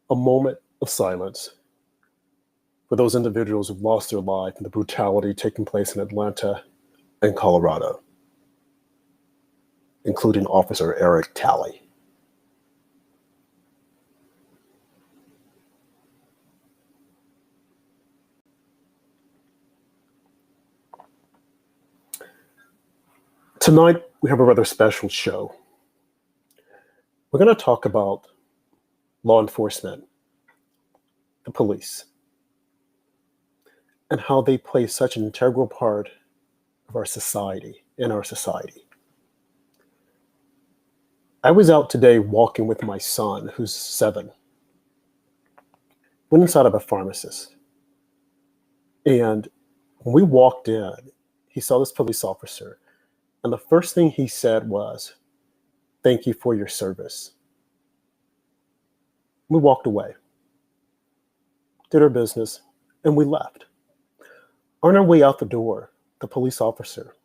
a moment of silence for those individuals who've lost their life in the brutality taking place in Atlanta and Colorado, including Officer Eric Talley. Tonight, we have a rather special show. We're going to talk about law enforcement, the police, and how they play such an integral part of our society, in our society. I was out today walking with my son, who's 7. Went inside of a pharmacist. And when we walked in, he saw this police officer. And the first thing he said was, "Thank you for your service." We walked away, did our business, and we left. On our way out the door, the police officer,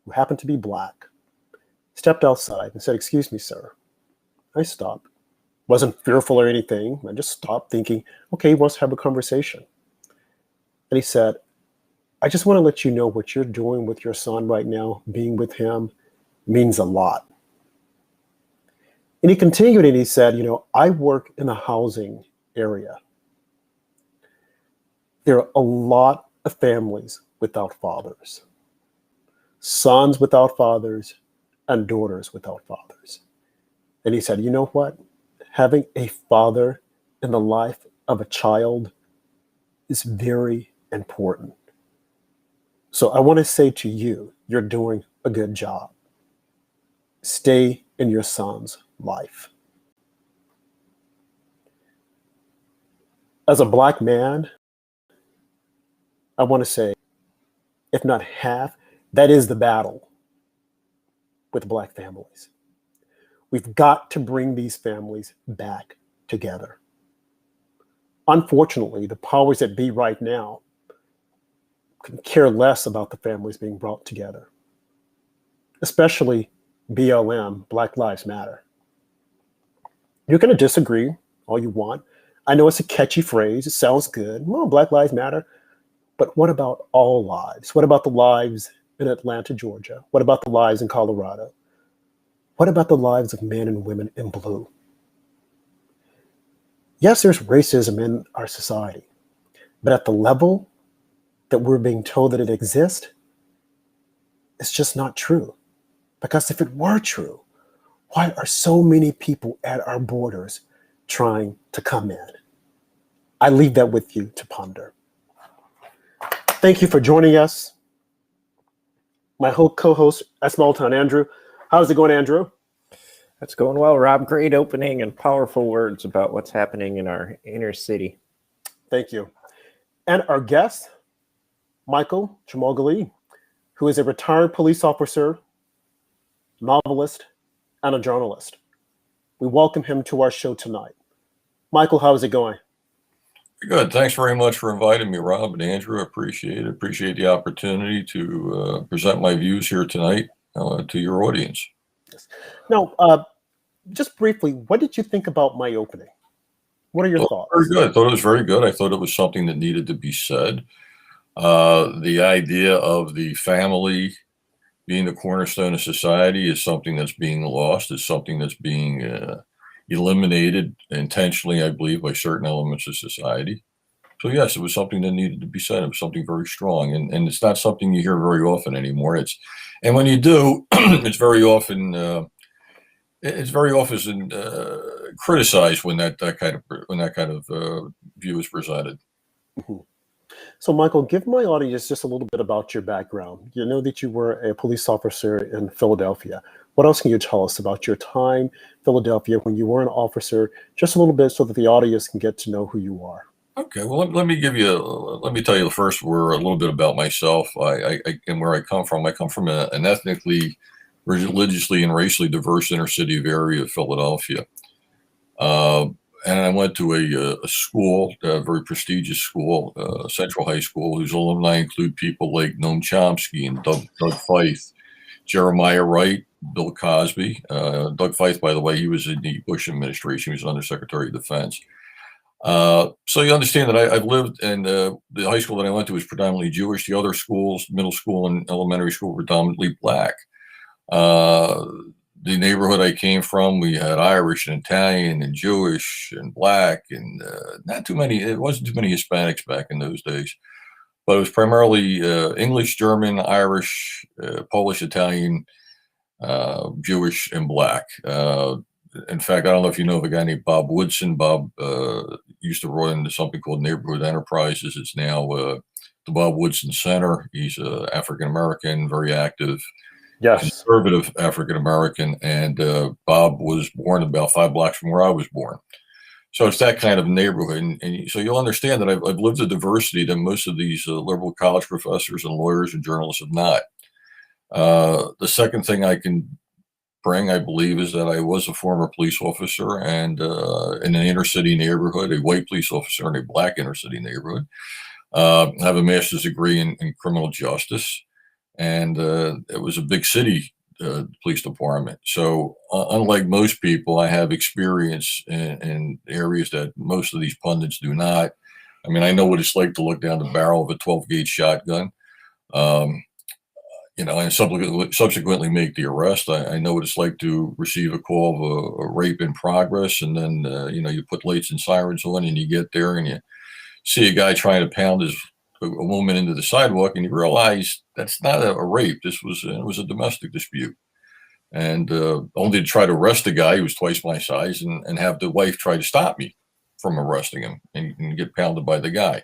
who happened to be Black, stepped outside and said, "Excuse me, sir." I stopped. Wasn't fearful or anything. I just stopped thinking, okay, he wants to have a conversation. And he said, "I just want to let you know what you're doing with your son right now, being with him, means a lot." And he continued and he said, "I work in a housing area. There are a lot of families without fathers, sons without fathers, and daughters without fathers." And he said, "You know what? Having a father in the life of a child is very important. So I want to say to you, you're doing a good job. Stay in your son's life." As a Black man, I want to say, if not half, that is the battle with Black families. We've got to bring these families back together. Unfortunately, the powers that be right now can care less about the families being brought together, especially BLM, Black Lives Matter. You're going to disagree all you want. I know it's a catchy phrase. It sounds good. Well, Black Lives Matter. But what about all lives? What about the lives in Atlanta, Georgia? What about the lives in Colorado? What about the lives of men and women in blue? Yes, there's racism in our society, but at the level that we're being told that it exists, it's just not true. Because if it were true, why are so many people at our borders trying to come in? I leave that with you to ponder. Thank you for joining us. My co-host at Small Town, Andrew. How's it going, Andrew? That's going well, Rob. Great opening and powerful words about what's happening in our inner city. Thank you. And our guest, Michael Chimogali, who is a retired police officer, novelist, and a journalist. We welcome him to our show tonight. Michael, how is it going? Good. Thanks very much for inviting me, Rob and Andrew. I appreciate it. Appreciate the opportunity to present my views here tonight to your audience. Yes. Now, just briefly, what did you think about my opening? What are your thoughts? Very good. I thought it was very good. I thought it was something that needed to be said. The idea of the family being the cornerstone of society is something that's being lost, is something that's being eliminated intentionally, I believe, by certain elements of society. So yes, it was something that needed to be said. It was something very strong, and it's not something you hear very often anymore. And when you do, it's very often criticized when that kind of view is presented. Mm-hmm. So, Michael, give my audience just a little bit about your background. You know that you were a police officer in Philadelphia. What else can you tell us about your time in Philadelphia when you were an officer? Just a little bit so that the audience can get to know who you are. Okay, well, let me tell you first a little bit about myself. And where I come from. I come from an ethnically, religiously, and racially diverse inner city area of Philadelphia. And I went to a school, a very prestigious school, Central High School, whose alumni include people like Noam Chomsky and Doug Feith, Jeremiah Wright, Bill Cosby. Doug Feith, by the way, he was in the Bush administration. He was Undersecretary of Defense. So you understand that I've lived in the high school that I went to was predominantly Jewish. The other schools, middle school and elementary school, were predominantly black. Uh, the neighborhood I came from, we had Irish and Italian and Jewish and black, and not too many. It wasn't too many Hispanics back in those days, but it was primarily English, German, Irish, Polish, Italian, Jewish, and black. In fact, I don't know if you know of a guy named Bob Woodson. Bob used to run something called Neighborhood Enterprises. It's now the Bob Woodson Center. He's African American, very active, Yes. conservative African American, and Bob was born about 5 blocks from where I was born. So it's that kind of neighborhood, and so you'll understand that I've lived a diversity that most of these liberal college professors and lawyers and journalists have not. The second thing I can bring, I believe, is that I was a former police officer and in an inner city neighborhood, a white police officer in a black inner city neighborhood. I have a master's degree in criminal justice, and it was a big city police department. So, unlike most people, I have experience in areas that most of these pundits do not. I mean, I know what it's like to look down the barrel of a 12-gauge shotgun. Um, and subsequently make the arrest. I know what it's like to receive a call of a rape in progress, and then you put lights and sirens on, and you get there, and you see a guy trying to pound a woman into the sidewalk, and you realize that's not a rape. This was it was a domestic dispute, and only to try to arrest the guy who was twice my size, and have the wife try to stop me from arresting him and get pounded by the guy.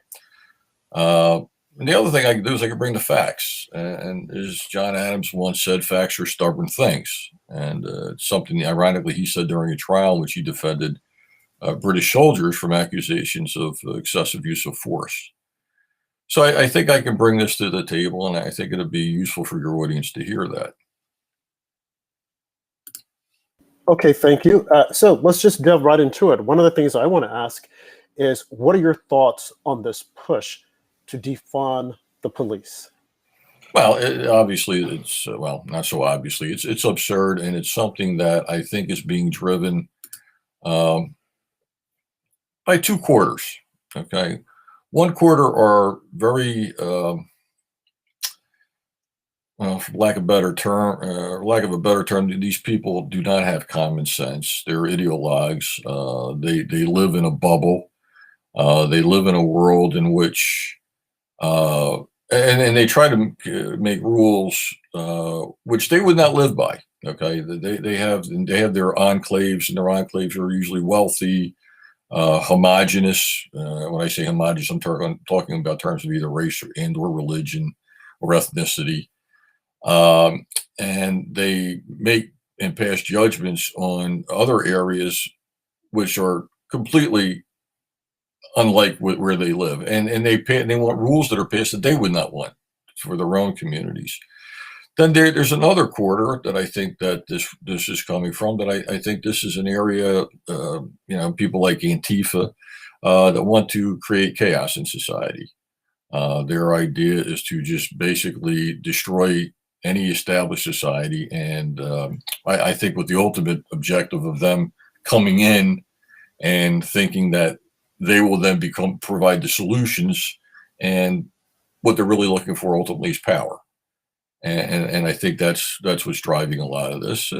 And the other thing I can do is I can bring the facts. And as John Adams once said, facts are stubborn things. And it's something, ironically, he said during a trial in which he defended British soldiers from accusations of excessive use of force. So I think I can bring this to the table, and I think it'll be useful for your audience to hear that. Okay, thank you. So let's just delve right into it. One of the things I want to ask is, what are your thoughts on this push to defund the police? Well, obviously, it's not so obviously. It's absurd, and it's something that I think is being driven um, by two quarters. Okay, one quarter are very, well, for lack of a better term, these people do not have common sense. They're ideologues. They live in a bubble. They live in a world in which uh, and they try to make rules which they would not live by. Okay, they have their enclaves, and their enclaves are usually wealthy, homogenous. When I say homogenous, I'm talking about terms of either race or religion or ethnicity, and they make and pass judgments on other areas which are completely unlike where they live, and they want rules that are passed that they would not want for their own communities. Then there's another quarter that I think that this is coming from. That I think this is an area, people like Antifa that want to create chaos in society. Their idea is to just basically destroy any established society, and I think with the ultimate objective of them coming in and thinking that they will then provide the solutions, and what they're really looking for ultimately is power. And I think that's what's driving a lot of this.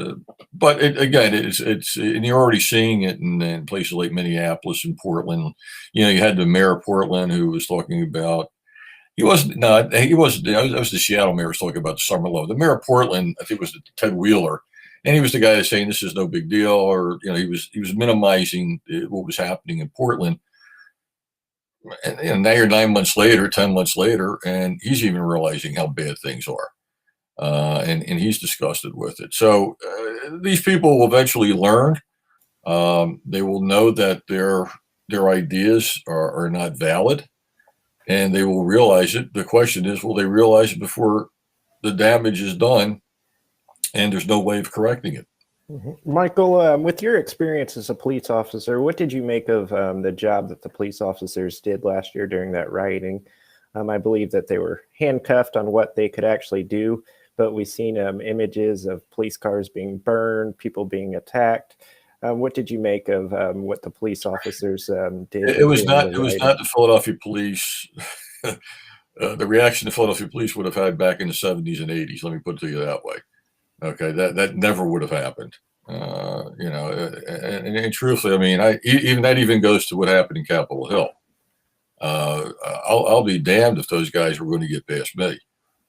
But again, it's and you're already seeing it in places like Minneapolis and Portland. You had the mayor of Portland who was talking about. He wasn't. No, he wasn't. That was the Seattle mayor was talking about the summer love. The mayor of Portland, I think, was Ted Wheeler, and he was the guy that's saying this is no big deal, or he was minimizing what was happening in Portland. And now you're 9 months later, 10 months later, and he's even realizing how bad things are. And he's disgusted with it. So these people will eventually learn. They will know that their ideas are not valid, and they will realize it. The question is, will they realize it before the damage is done, and there's no way of correcting it? Mm-hmm. Michael, with your experience as a police officer, what did you make of the job that the police officers did last year during that rioting? I believe that they were handcuffed on what they could actually do, but we've seen images of police cars being burned, people being attacked. What did you make of what the police officers did? It was during not. the It was rioting? not the Philadelphia police. The reaction the Philadelphia police would have had back in the 70s and 80s. Let me put it to you that way. Okay, that never would have happened. And truthfully, I mean, even that even goes to what happened in Capitol Hill. I'll be damned if those guys were going to get past me.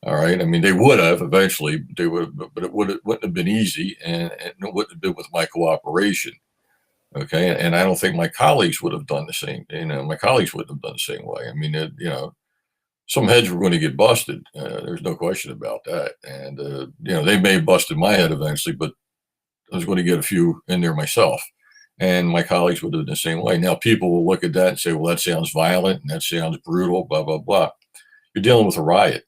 All right. I mean, they would have eventually. They would, but wouldn't have been easy, and it wouldn't have been with my cooperation. Okay, and I don't think my colleagues would have done the same. My colleagues wouldn't have done the same way. I mean, some heads were going to get busted. There's no question about that. And they may have busted my head eventually, but I was going to get a few in there myself. And my colleagues would do the same way. Now, people will look at that and say, well, that sounds violent and that sounds brutal, blah, blah, blah. You're dealing with a riot.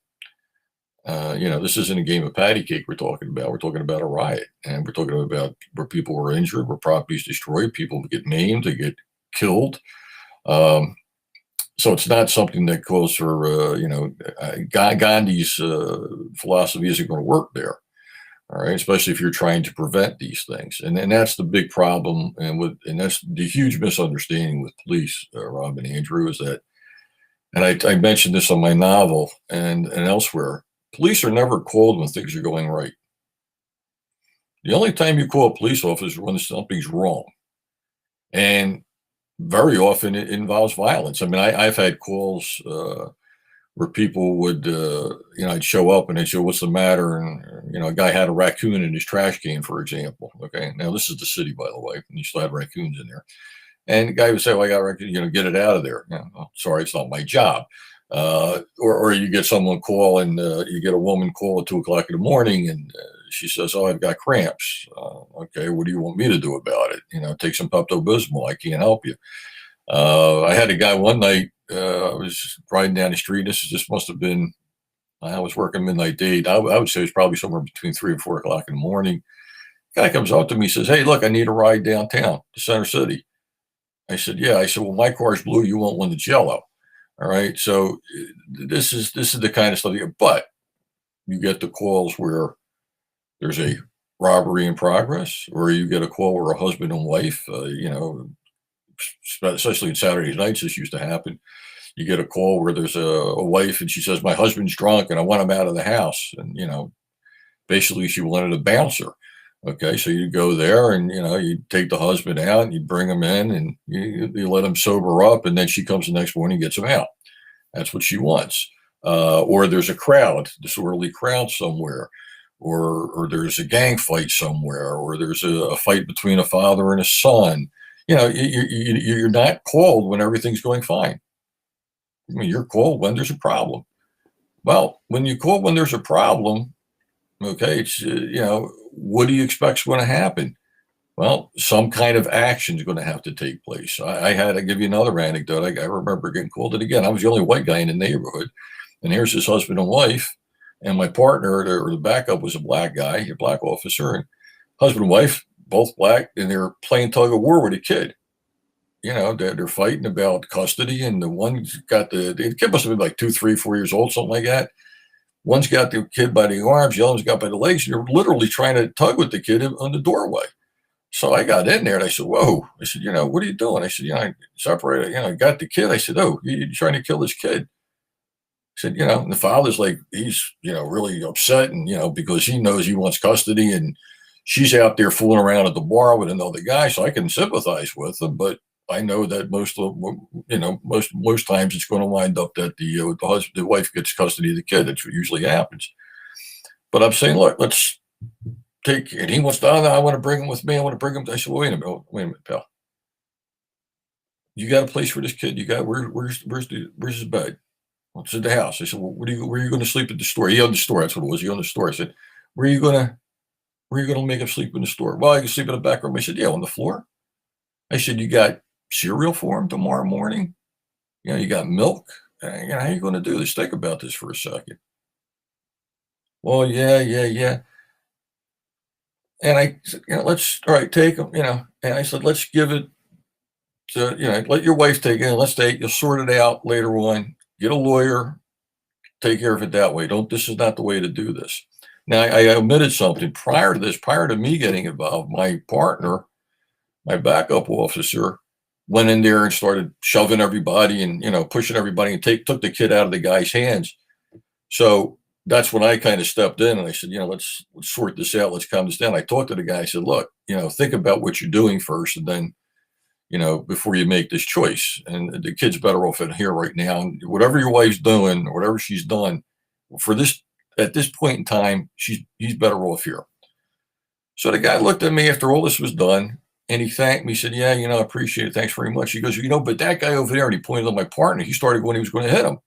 This isn't a game of patty cake we're talking about. We're talking about a riot. And we're talking about where people were injured, where properties destroyed, people get maimed, they get killed. So it's not something that calls for, Gandhi's philosophy isn't going to work there. All right, especially if you're trying to prevent these things, and that's the big problem, and that's the huge misunderstanding with police, Rob and Andrew, is that, and I mentioned this on my novel and elsewhere. Police are never called when things are going right. The only time you call a police officer is when something's wrong, and very often it involves violence. I mean, I've had calls where people would, I'd show up and they'd say, what's the matter? And, a guy had a raccoon in his trash can, for example. Okay. Now, this is the city, by the way, and you still had raccoons in there. And the guy would say, well, I got a raccoon, get it out of there. Well, sorry, it's not my job. Or you get someone call and you get a woman call at 2:00 in the morning and she says, oh, I've got cramps. Okay. What do you want me to do about it? Take some Pepto-Bismol. I can't help you. I had a guy one night, I was riding down the street. This must have been, I was working midnight date. I would say it was probably somewhere between 3 and 4:00 in the morning. Guy comes up to me, says, hey, look, I need a ride downtown to Center City. I said, yeah. I said, well, my car's blue. You want one that's yellow. All right. So this is the kind of stuff but you get the calls where there's a robbery in progress, or you get a call where a husband and wife, especially in Saturday nights, this used to happen. You get a call where there's a wife and she says, my husband's drunk and I want him out of the house. And, basically she wanted a bouncer. Okay. So you go there and, you take the husband out and you bring him in and you let him sober up. And then she comes the next morning and gets him out. That's what she wants. Or there's a crowd, disorderly crowd somewhere, or there's a gang fight somewhere, or there's a fight between a father and a son. You're not called when everything's going fine. I mean, you're called when there's a problem. Well, when you call when there's a problem, okay, it's, what do you expect's going to happen? Well, some kind of action is going to have to take place. I had to give you another anecdote. I remember getting called, and again, I was the only white guy in the neighborhood. And here's his husband and wife. And my partner, or the backup, was a black guy, a black officer. And husband and wife, both black, and they're playing tug of war with a kid. They're fighting about custody, and the one's got the kid must have been like 2, 3, 4 years old, something like that. One's got the kid by the arms, the other one's got by the legs, and they're literally trying to tug with the kid on the doorway. So I got in there and I said, whoa. I said, what are you doing? I said, I separated, I got the kid. I said, oh, you're trying to kill this kid. I said, and the father's like, he's, really upset and, because he knows he wants custody and she's out there fooling around at the bar with another guy. So I can sympathize with him, but I know that most times it's going to wind up that the wife gets custody of the kid. That's what usually happens. But I'm saying, look, let's take, and he wants to, I want to bring him with me. I want to bring him. I said, well, wait a minute, pal. You got a place for this kid? You got, where's his bed? Well, it's in the house. I said, well, where are you going to sleep at the store? He owned the store. That's what it was. He owned the store. I said, where are you going to make him sleep in the store? Well, I can sleep in the back room. I said, yeah, on the floor. I said, you got cereal for him tomorrow morning? You got milk? How are you going to do this? Think about this for a second. Well, yeah. And I said, let's, all right, take him, and I said, let's give it to, let your wife take it. You'll sort it out later on. Get a lawyer, take care of it that way. This is not the way to do this. Now, I omitted something prior to this, prior to me getting involved. My partner My backup officer went in there and started shoving everybody and, pushing everybody and took the kid out of the guy's hands. So that's when I kind of stepped in and I said, let's sort this out. Let's calm this down. I talked to the guy. I said, look, think about what you're doing first, and then, before you make this choice. And the kid's better off in here right now. And whatever your wife's doing, or whatever she's done at this point in time, he's better off here. So the guy looked at me after all this was done, and he thanked me. He said, yeah, I appreciate it. Thanks very much. He goes, but that guy over there, and he pointed at my partner, he started when he was going to hit him.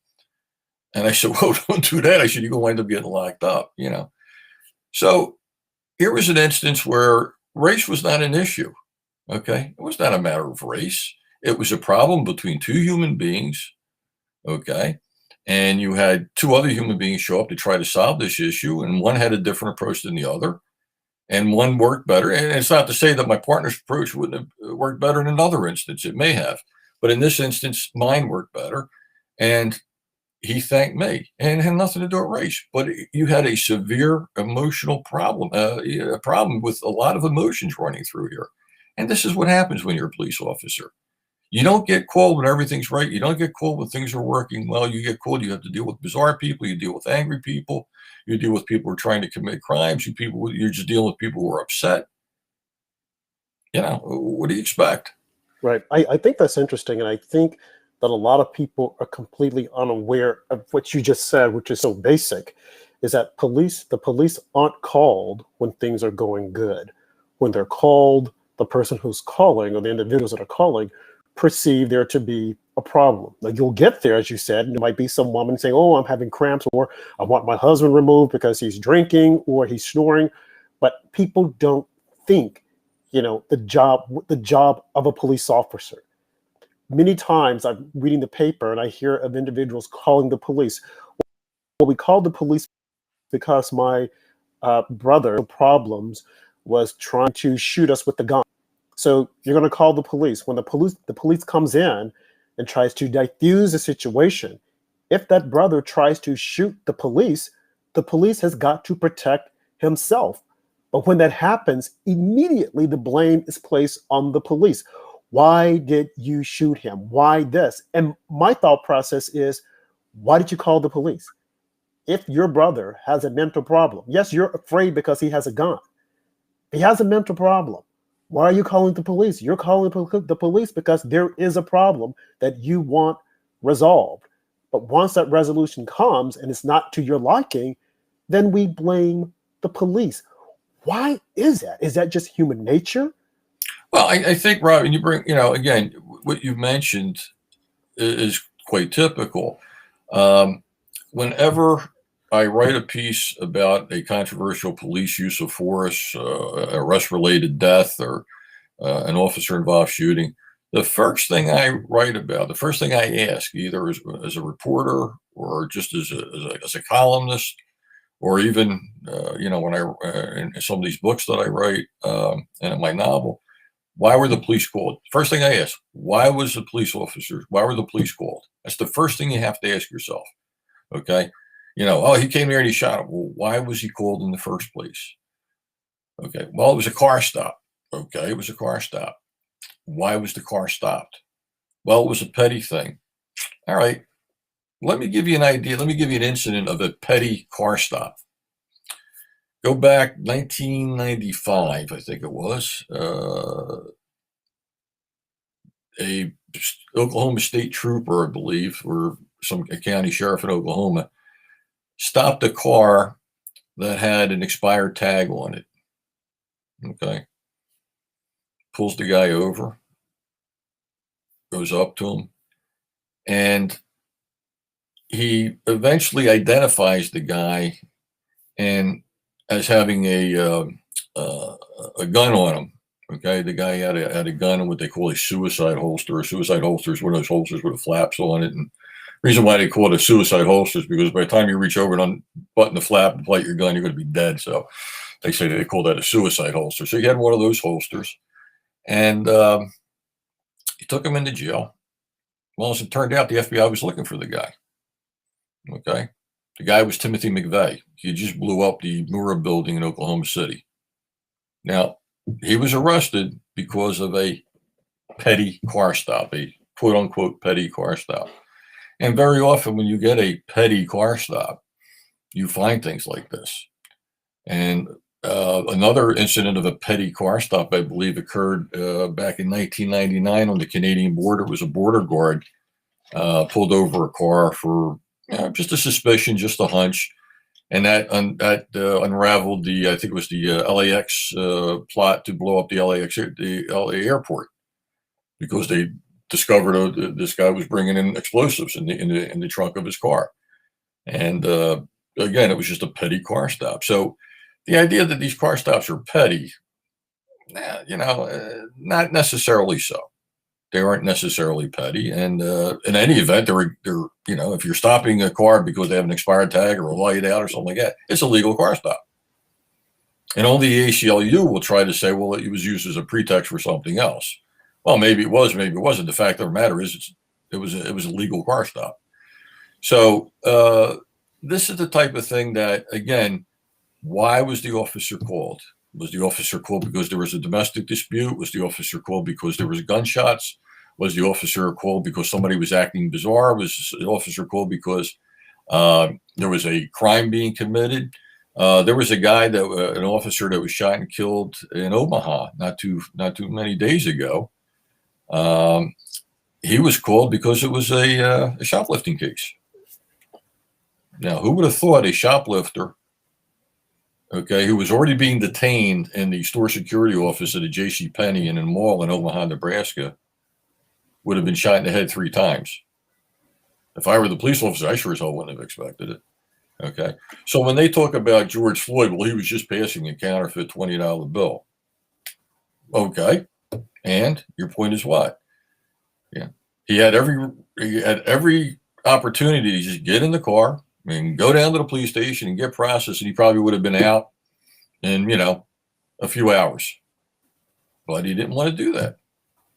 And I said, well, don't do that. I said, you're going to wind up getting locked up, So here was an instance where race was not an issue, okay? It was not a matter of race. It was a problem between two human beings, okay? And you had two other human beings show up to try to solve this issue, and one had a different approach than the other, and one worked better. And it's not to say that my partner's approach wouldn't have worked better in another instance. It may have. But in this instance, mine worked better. And he thanked me, and it had nothing to do with race. But you had a severe emotional problem, a problem with a lot of emotions running through here. And this is what happens when you're a police officer. You don't get called when everything's right. You don't get called when things are working well. You get called. You have to deal with bizarre people. You deal with angry people. You deal with people who are trying to commit crimes. You're just dealing with people who are upset. What do you expect? Right. I think that's interesting. And I think that a lot of people are completely unaware of what you just said, which is so basic, is that the police aren't called when things are going good. When they're called, the person who's calling, or the individuals that are calling, perceive there to be a problem. Now, you'll get there, as you said, and there might be some woman saying, oh, I'm having cramps, or I want my husband removed because he's drinking or he's snoring. But people don't think, the job of a police officer. Many times I'm reading the paper and I hear of individuals calling the police. Well, we called the police because my brother problems was trying to shoot us with the gun. So you're going to call the police. When the police comes in and tries to diffuse the situation, if that brother tries to shoot the police has got to protect himself. But when that happens, immediately the blame is placed on the police. Why did you shoot him? Why this? And my thought process is, why did you call the police? If your brother has a mental problem, yes, you're afraid because he has a gun. He has a mental problem. Why are you calling the police? You're calling the police because there is a problem that you want resolved. But once that resolution comes and it's not to your liking, then we blame the police. Why is that? Is that just human nature? Well, I think, Rob, and you bring, again, what you've mentioned is quite typical. Whenever I write a piece about a controversial police use of force, arrest-related death, or an officer-involved shooting, the first thing I write about, the first thing I ask, either as a reporter or just as a columnist, or even, when in some of these books that I write and in my novel, why were the police called? First thing I ask, why were the police called? That's the first thing you have to ask yourself. Okay. He came here and he shot him. Well, why was he called in the first place? Okay. Well, it was a car stop. Okay. It was a car stop. Why was the car stopped? Well, it was a petty thing. All right. Let me give you an idea. Let me give you an incident of a petty car stop. Go back 1995, I think it was. A Oklahoma state trooper, I believe, or a county sheriff in Oklahoma, stopped a car that had an expired tag on it. Okay. Pulls the guy over, goes up to him, and he eventually identifies the guy and as having a gun on him. Okay, the guy had a gun in what they call a suicide holster. A suicide holster is one of those holsters with the flaps on it. And the reason why they call it a suicide holster is because by the time you reach over and unbutton the flap and plate your gun, you're going to be dead. So they say they call that a suicide holster. So he had one of those holsters, and he took him into jail. Well, as it turned out, the FBI was looking for the guy. Okay. The guy was Timothy McVeigh. He just blew up the Murrah building in Oklahoma City. Now, he was arrested because of a petty car stop, a quote unquote petty car stop. And very often when you get a petty car stop, you find things like this. And another incident of a petty car stop, I believe, occurred back in 1999 on the Canadian border. It was a border guard pulled over a car for just a suspicion, just a hunch. And that unraveled the, I think it was the LAX plot to blow up the LA airport, because they discovered this guy was bringing in explosives in the trunk of his car. And again, it was just a petty car stop. So the idea that these car stops are petty, not necessarily so. They aren't necessarily petty. And in any event, they're if you're stopping a car because they have an expired tag or a light out or something like that, it's a legal car stop. And only the ACLU will try to say, well, it was used as a pretext for something else. Well, maybe it was, maybe it wasn't. The fact of the matter is, it was a legal car stop. So this is the type of thing that, again, why was the officer called? Was the officer called because there was a domestic dispute? Was the officer called because there was gunshots? Was the officer called because somebody was acting bizarre? Was the officer called because there was a crime being committed? There was a guy an officer that was shot and killed in Omaha not too many days ago. He was called because it was a shoplifting case. Now, who would have thought a shoplifter, who was already being detained in the store security office at a JCPenney in a mall in Omaha, Nebraska, would have been shot in the head 3 times? If I were the police officer, I sure as hell wouldn't have expected it. Okay. So when they talk about George Floyd, well, he was just passing a counterfeit $20 bill. Okay. And your point is what? Yeah. He had every opportunity to just get in the car and go down to the police station and get processed, and he probably would have been out in, a few hours. But he didn't want to do that.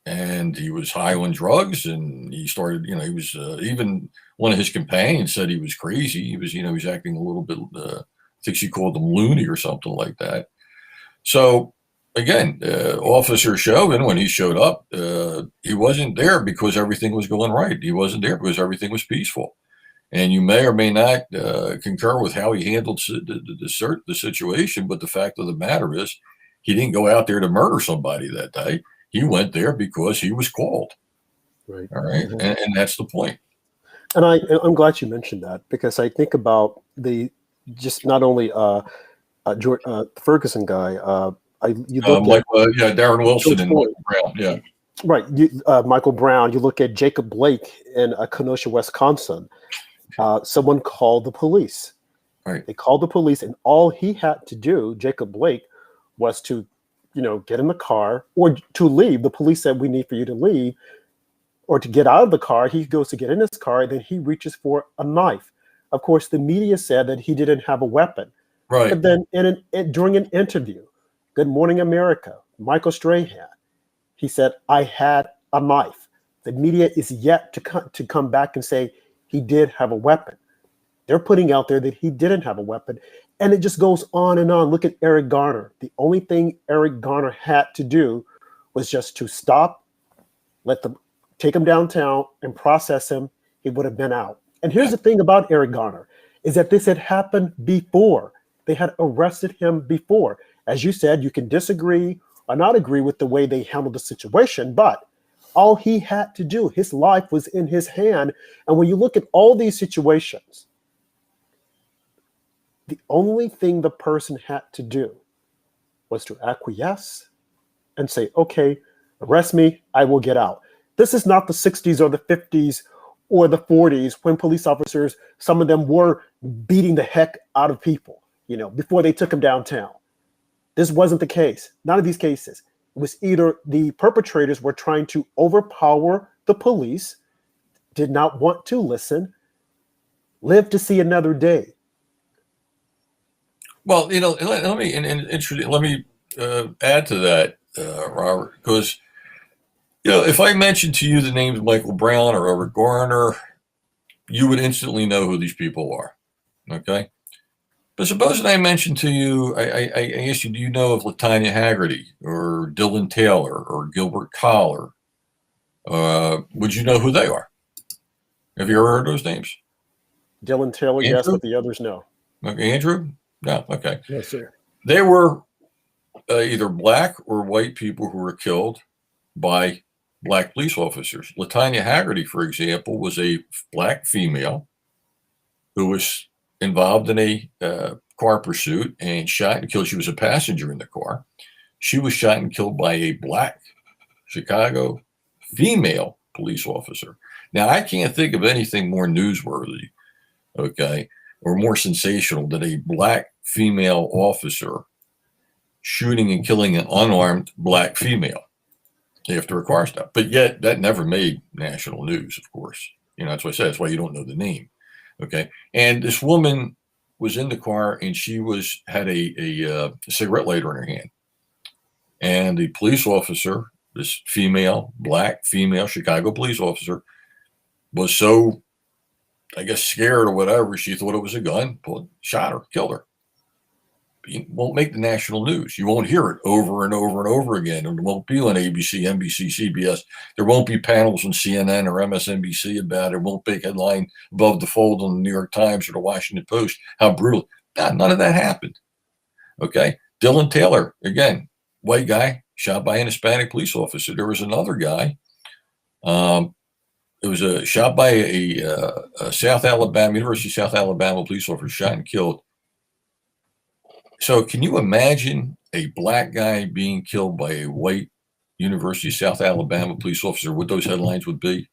And he was high on drugs, and he started, he was, even one of his companions said he was crazy. He was, he was acting a little bit, I think she called him loony or something like that. So again, Officer Chauvin, when he showed up, he wasn't there because everything was going right. He wasn't there because everything was peaceful. And you may or may not concur with how he handled the situation, but the fact of the matter is, he didn't go out there to murder somebody that day. He went there because he was called. Right. All right. Mm-hmm. And that's the point. And I'm glad you mentioned that, because I think about just not only George, Ferguson guy. You look at Darren Wilson and Michael Brown. Yeah. Right. Michael Brown. You look at Jacob Blake in Kenosha, Wisconsin. Someone called the police. Right. They called the police, and all he had to do, Jacob Blake, was to, get in the car or to leave. The police said, "We need for you to leave," or to get out of the car. He goes to get in his car, and then he reaches for a knife. Of course, the media said that he didn't have a weapon. Right. But then during an interview, Good Morning America, Michael Strahan, he said, "I had a knife." The media is yet to come back and say he did have a weapon. They're putting out there that he didn't have a weapon. And it just goes on and on. Look at Eric Garner. The only thing Eric Garner had to do was just to stop, take him downtown and process him. He would have been out. And here's the thing about Eric Garner, is that this had happened before. They had arrested him before. As you said, you can disagree or not agree with the way they handled the situation, but all he had to do, his life was in his hand. And when you look at all these situations, the only thing the person had to do was to acquiesce and say, "Okay, arrest me, I will get out." This is not the 60s or the 50s or the 40s when police officers, some of them were beating the heck out of people, before they took them downtown. This wasn't the case. None of these cases. It was either the perpetrators were trying to overpower the police, did not want to listen, live to see another day. Well, let me add to that, Robert, because if I mentioned to you the names Michael Brown or Eric Garner, you would instantly know who these people are. Okay, But supposing I mentioned to you, I asked you, do you know of Latanya Haggerty or Dylan Taylor or Gilbert Collar? Would you know who they are? Have you ever heard those names? Dylan Taylor, yes, Andrew? but the others, no. Okay, Andrew? No, okay. No, sir. They were either black or white people who were killed by black police officers. Latanya Haggerty, for example, was a black female who was involved in a car pursuit and shot and killed. She was a passenger in the car. She was shot and killed by a black Chicago female police officer. Now, I can't think of anything more newsworthy, okay, or more sensational than a black female officer shooting and killing an unarmed black female after a car stop. But yet that never made national news, of course. That's what I said. That's why you don't know the name. Okay. And this woman was in the car and she had a cigarette lighter in her hand. And the police officer, this black female Chicago police officer, was so, I guess, scared or whatever. She thought it was a gun, shot her, killed her. You won't make the national news. You won't hear it over and over and over again. And it won't be on ABC, NBC, CBS. There won't be panels on CNN or MSNBC about it. It won't be headline above the fold on the New York Times or the Washington Post. How brutal. None of that happened. Okay. Dylan Taylor, again, white guy, shot by an Hispanic police officer. There was another guy. It was shot by a South Alabama, University of South Alabama police officer, shot and killed. So can you imagine a black guy being killed by a white University of South Alabama police officer, what those headlines would be?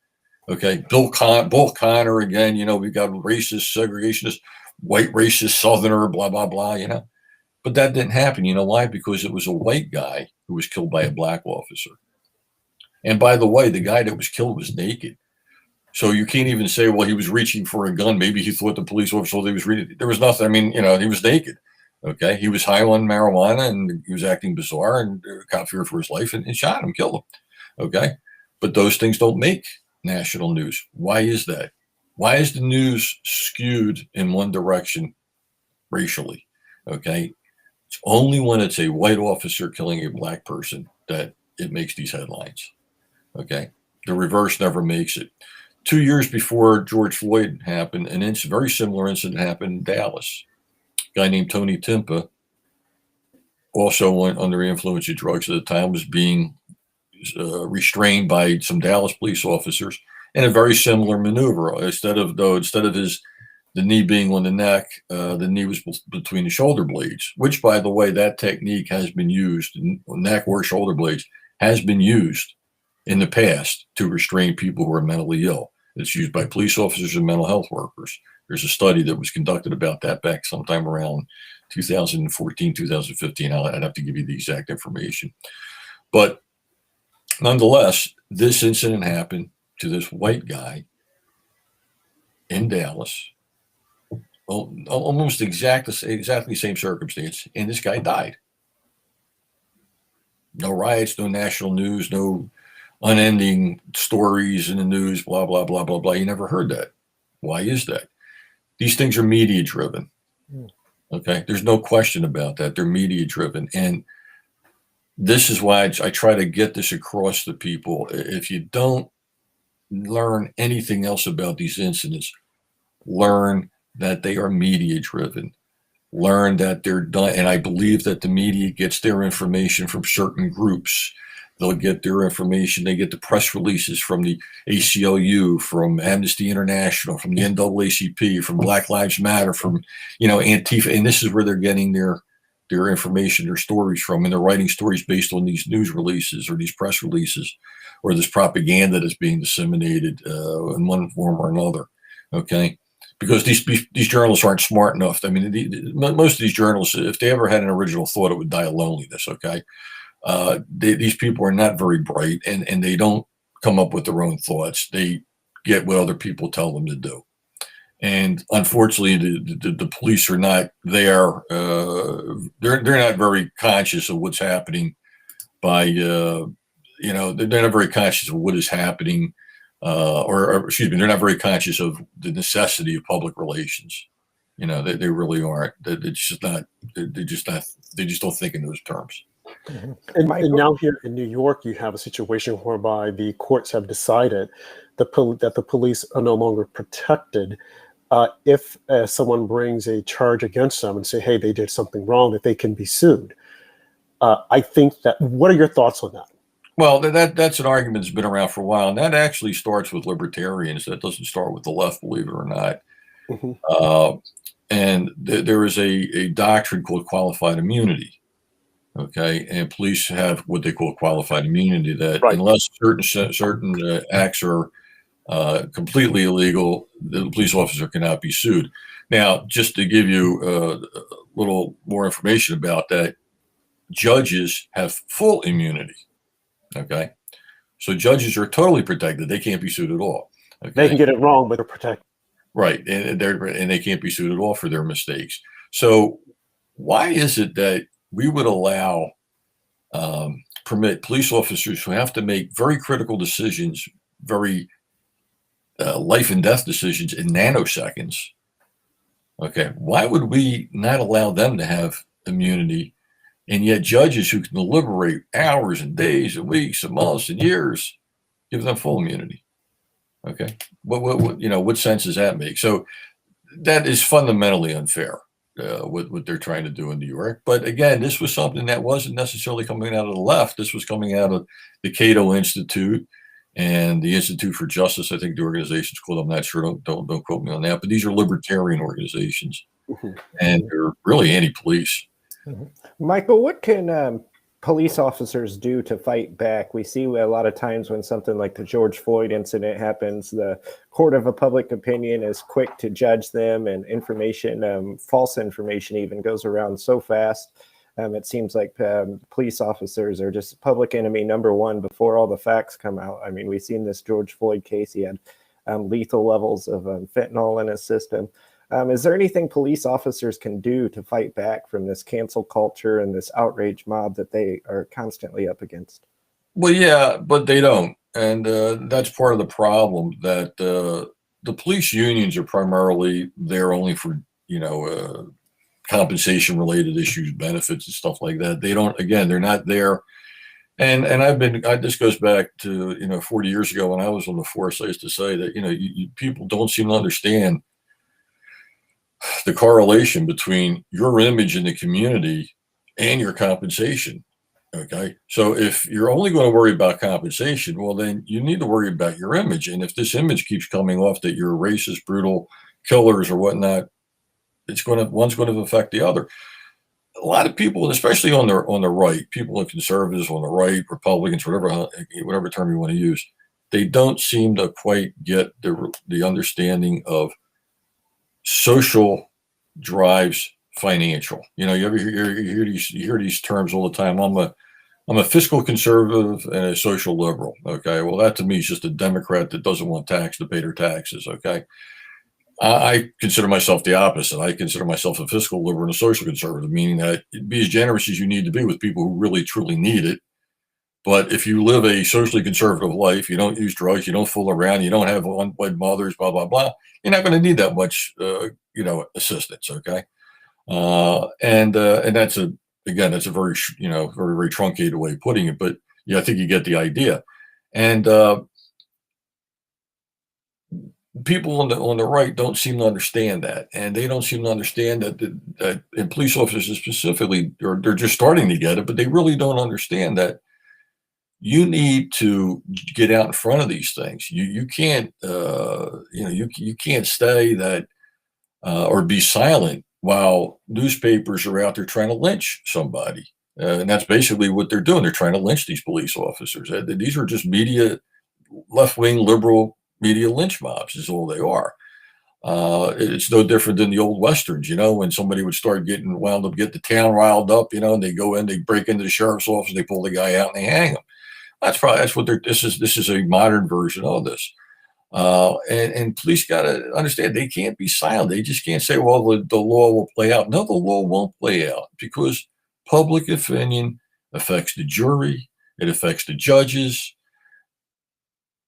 Okay. Bull Connor again, we got racist, segregationist, white racist Southerner, blah, blah, blah, But that didn't happen. You know why? Because it was a white guy who was killed by a black officer. And by the way, the guy that was killed was naked. So you can't even say, well, he was reaching for a gun. Maybe he thought the police officer thought he was reading. There was nothing. I mean, he was naked. Okay. He was high on marijuana and he was acting bizarre, and the cop feared for his life and shot him, killed him. Okay. But those things don't make national news. Why is that? Why is the news skewed in one direction racially? Okay. It's only when it's a white officer killing a black person that it makes these headlines. Okay. The reverse never makes it. 2 years before George Floyd happened, very similar incident happened in Dallas. A guy named Tony Timpa also went under the influence of drugs at the time, was being restrained by some Dallas police officers in a very similar maneuver. Instead of the knee being on the neck, the knee was between the shoulder blades, which, by the way, that technique has been used, neck or shoulder blades, has been used in the past to restrain people who are mentally ill. It's used by police officers and mental health workers. There's a study that was conducted about that back sometime around 2014, 2015. I'd have to give you the exact information. But nonetheless, this incident happened to this white guy in Dallas, almost exactly the same circumstance, and this guy died. No riots, no national news, no unending stories in the news, blah, blah, blah, blah, blah. You never heard that. Why is that? These things are media driven. Okay. There's no question about that. They're media driven. And this is why I try to get this across to people. If you don't learn anything else about these incidents, learn that they are media driven. Learn that they're done. And I believe that the media gets their information from certain groups. They'll get their information. They get the press releases from the ACLU, from Amnesty International, from the NAACP, from Black Lives Matter, from, Antifa. And this is where they're getting their information, their stories from. And they're writing stories based on these news releases or these press releases or this propaganda that's being disseminated in one form or another. Okay. Because these journalists aren't smart enough. I mean, most of these journalists, if they ever had an original thought, it would die of loneliness. Okay. These people are not very bright, and they don't come up with their own thoughts. They get what other people tell them to do. And unfortunately, the police are not there. They're not very conscious of what's happening they're not very conscious of what is happening, they're not very conscious of the necessity of public relations. They really aren't. It's just not. They just not. They just don't think in those terms. And now here in New York, you have a situation whereby the courts have decided that the police are no longer protected if someone brings a charge against them and say, hey, they did something wrong, that they can be sued. I think that, what are your thoughts on that? Well, that's an argument that's been around for a while, and that actually starts with libertarians. That doesn't start with the left, believe it or not. Mm-hmm. And there is a doctrine called qualified immunity. Okay, and police have what they call qualified immunity, that Right. unless certain acts are completely illegal, the police officer cannot be sued. Now, just to give you a little more information about that, judges have full immunity. Okay, so judges are totally protected; they can't be sued at all. Okay? They can get it wrong, but they're protected. Right, and they can't be sued at all for their mistakes. So, why is it that we would allow permit police officers who have to make very critical decisions, very life and death decisions in nanoseconds? Okay, why would we not allow them to have immunity, and yet judges who can deliberate hours and days and weeks and months and years, give them full immunity? Okay, what sense does that make? So that is fundamentally unfair. What they're trying to do in New York. But again, this was something that wasn't necessarily coming out of the left. This was coming out of the Cato Institute and the Institute for Justice. I think the organization's called. I'm not sure. Don't quote me on that. But these are libertarian organizations, and they're really anti-police. Michael, what can police officers do to fight back? We see a lot of times when something like the George Floyd incident happens, the court of a public opinion is quick to judge them, and information, false information even, goes around so fast. It seems like police officers are just public enemy number one before all the facts come out. I mean, we've seen this George Floyd case. He had lethal levels of fentanyl in his system. Is there anything police officers can do to fight back from this cancel culture and this outrage mob that they are constantly up against? Well, yeah, but they don't. And that's part of the problem, that the police unions are primarily there only for, compensation related issues, benefits and stuff like that. They don't, again, they're not there. And this goes back to, 40 years ago when I was on the force. I used to say that, people don't seem to understand the correlation between your image in the community and your compensation. Okay. So if you're only going to worry about compensation, well, then you need to worry about your image. And if this image keeps coming off that you're racist, brutal killers or whatnot, one's going to affect the other. A lot of people, especially on the right, people and conservatives on the right, Republicans, whatever term you want to use, they don't seem to quite get the understanding of social drives financial. You ever hear these terms all the time. I'm a fiscal conservative and a social liberal. Okay, well, that to me is just a Democrat that doesn't want to pay their taxes. Okay, I consider myself the opposite. I consider myself a fiscal liberal and a social conservative, meaning that be as generous as you need to be with people who really truly need it. But if you live a socially conservative life, you don't use drugs, you don't fool around, you don't have unwed mothers, blah blah blah, you're not going to need that much, assistance. Okay, and that's a very very very truncated way of putting it, but yeah, I think you get the idea. And people on the right don't seem to understand that, and they don't seem to understand that and police officers specifically, they're just starting to get it, but they really don't understand that you need to get out in front of these things. You can't you can't stay that or be silent while newspapers are out there trying to lynch somebody. And that's basically what they're doing. They're trying to lynch these police officers. These are just media, left-wing liberal media lynch mobs is all they are. It's no different than the old Westerns, when somebody would start get the town riled up, and they go in, they break into the sheriff's office, they pull the guy out and they hang him. That's what this is a modern version of this. And police got to understand they can't be silent. They just can't say, well, the law will play out. No, the law won't play out, because public opinion affects the jury. It affects the judges.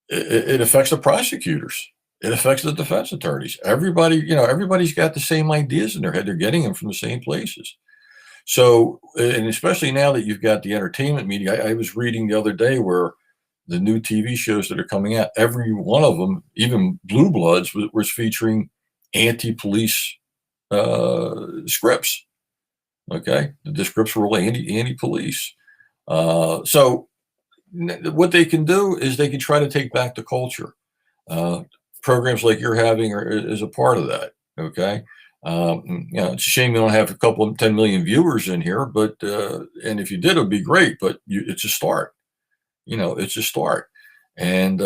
It affects the prosecutors. it affects the defense attorneys. Everybody, everybody's got the same ideas in their head. They're getting them from the same places. So, and especially now that you've got the entertainment media, I was reading the other day where the new TV shows that are coming out, every one of them, even Blue Bloods, was featuring anti-police scripts. Okay, the scripts were all anti-police. So what they can do is they can try to take back the culture. Programs like you're having is a part of that. Okay. It's a shame you don't have a couple of 10 million viewers in here, but and if you did, it'd be great. But it's a start. It's a start, and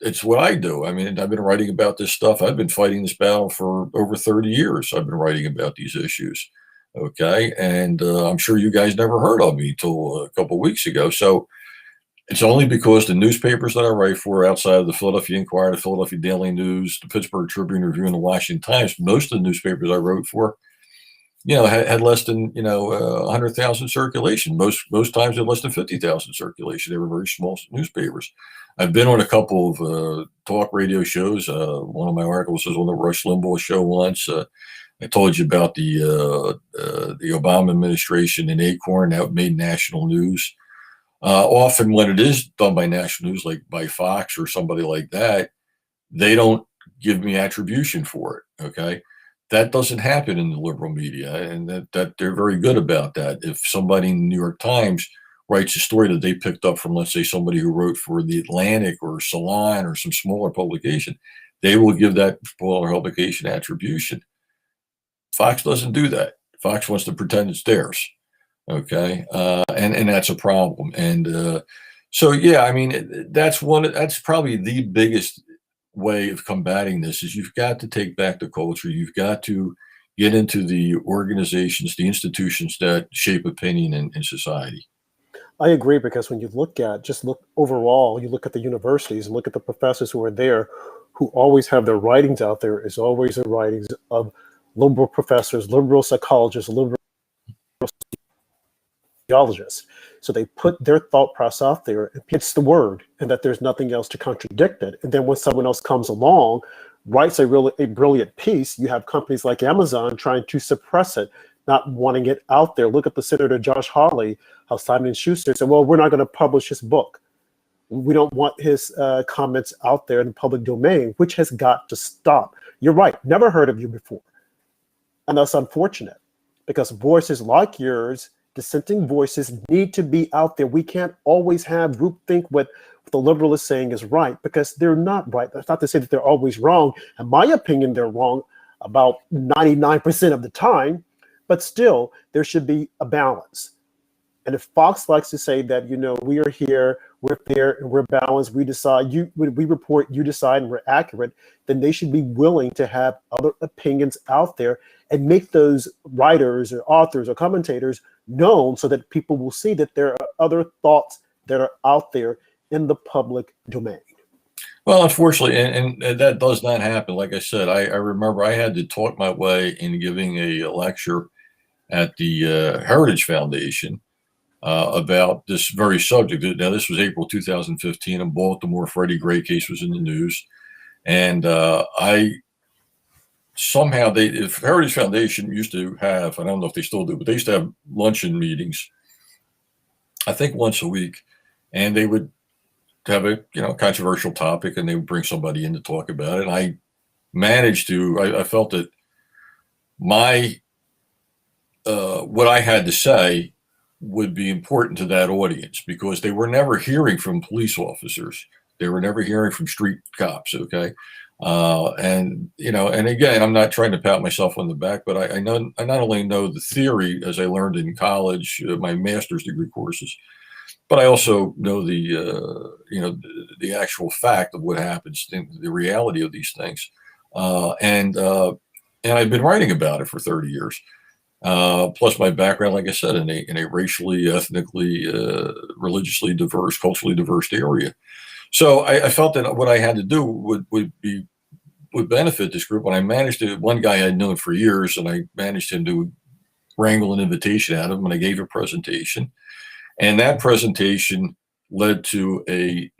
it's what I do. I mean, I've been writing about this stuff. I've been fighting this battle for over 30 years. I've been writing about these issues. Okay, and I'm sure you guys never heard of me till a couple of weeks ago. So it's only because the newspapers that I write for, outside of the Philadelphia Inquirer, the Philadelphia Daily News, the Pittsburgh Tribune Review, and the Washington Times, most of the newspapers I wrote for, had less than 100,000 circulation. Most times had less than 50,000 circulation. They were very small newspapers. I've been on a couple of talk radio shows. One of my articles was on the Rush Limbaugh show once. I told you about the Obama administration in Acorn that made national news. Often when it is done by national news, like by Fox or somebody like that, they don't give me attribution for it. Okay. That doesn't happen in the liberal media, and that they're very good about that. If somebody in the New York Times writes a story that they picked up from, let's say, somebody who wrote for the Atlantic or Salon or some smaller publication, they will give that smaller publication attribution. Fox doesn't do that. Fox wants to pretend it's theirs. Okay. And that's a problem. And so, yeah, I mean, that's probably the biggest way of combating this is you've got to take back the culture. You've got to get into the organizations, the institutions that shape opinion in society. I agree, because when you look overall, you look at the universities and look at the professors who are there, who always have their writings out there, is always the writings of liberal professors, liberal psychologists, liberal sociologists. So they put their thought process out there, and it's the word, and that there's nothing else to contradict it. And then when someone else comes along, writes a brilliant piece, you have companies like Amazon trying to suppress it, not wanting it out there. Look at the Senator Josh Hawley, how Simon & Schuster said, well, we're not going to publish his book. We don't want his comments out there in the public domain, which has got to stop. You're right, never heard of you before. And that's unfortunate, because voices like yours, dissenting voices, need to be out there. We can't always have groupthink what the liberal is saying is right, because they're not right. That's not to say that they're always wrong. In my opinion, they're wrong about 99% of the time, but still, there should be a balance. And if Fox likes to say that, we are here, we're there, and we're balanced, we decide, we report, you decide, and we're accurate, then they should be willing to have other opinions out there and make those writers or authors or commentators known, so that people will see that there are other thoughts that are out there in the public domain. Well, unfortunately, and that does not happen. Like I said, I remember I had to talk my way in giving a lecture at the Heritage Foundation about this very subject. Now, this was April 2015 in Baltimore. Freddie Gray case was in the news. And if Heritage Foundation used to have, I don't know if they still do, but they used to have luncheon meetings, I think once a week. And they would have a controversial topic, and they would bring somebody in to talk about it. And I managed to, I felt that what I had to say would be important to that audience, because they were never hearing from police officers. They were never hearing from street cops. Okay. And again, I'm not trying to pat myself on the back, but I not only know the theory as I learned in college, my master's degree courses, but I also know the actual fact of what happens, the reality of these things. And I've been writing about it for 30 years. Plus my background, like I said, in a racially, ethnically, religiously diverse, culturally diverse area. So I felt that what I had to do would benefit this group. And I managed to, one guy I'd known for years, and I managed him to wrangle an invitation out of him, and I gave a presentation. And that presentation led to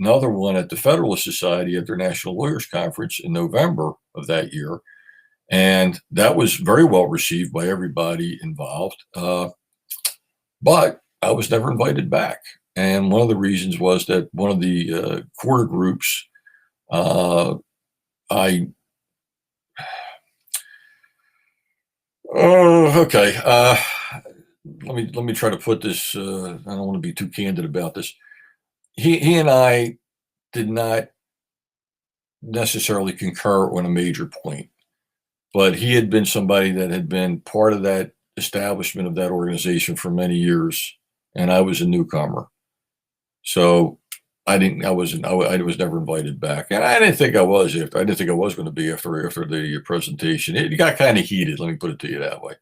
another one at the Federalist Society at their National Lawyers Conference in November of that year. And that was very well received by everybody involved. But I was never invited back. And one of the reasons was that one of the quarter groups, okay. Let me try to put this. I don't want to be too candid about this. He and I did not necessarily concur on a major point, but he had been somebody that had been part of that establishment of that organization for many years, and I was a newcomer. So I was never invited back, and I didn't think I was going to be after the presentation. It got kind of heated. Let me put it to you that way.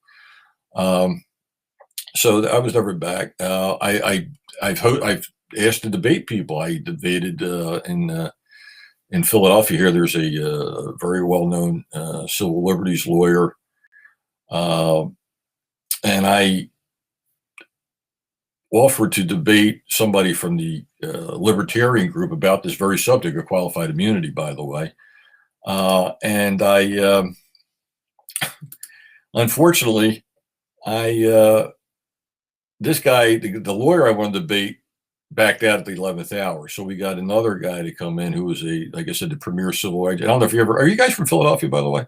So I was never back. I've asked to debate people. I debated in Philadelphia. Here, there's a very well-known civil liberties lawyer, and I offered to debate somebody from the libertarian group about this very subject of qualified immunity, by the way. And I, unfortunately, this guy, the lawyer I wanted to debate, backed out at the 11th hour. So we got another guy to come in who was like I said, the premier civil rights. I don't know if are you guys from Philadelphia, by the way?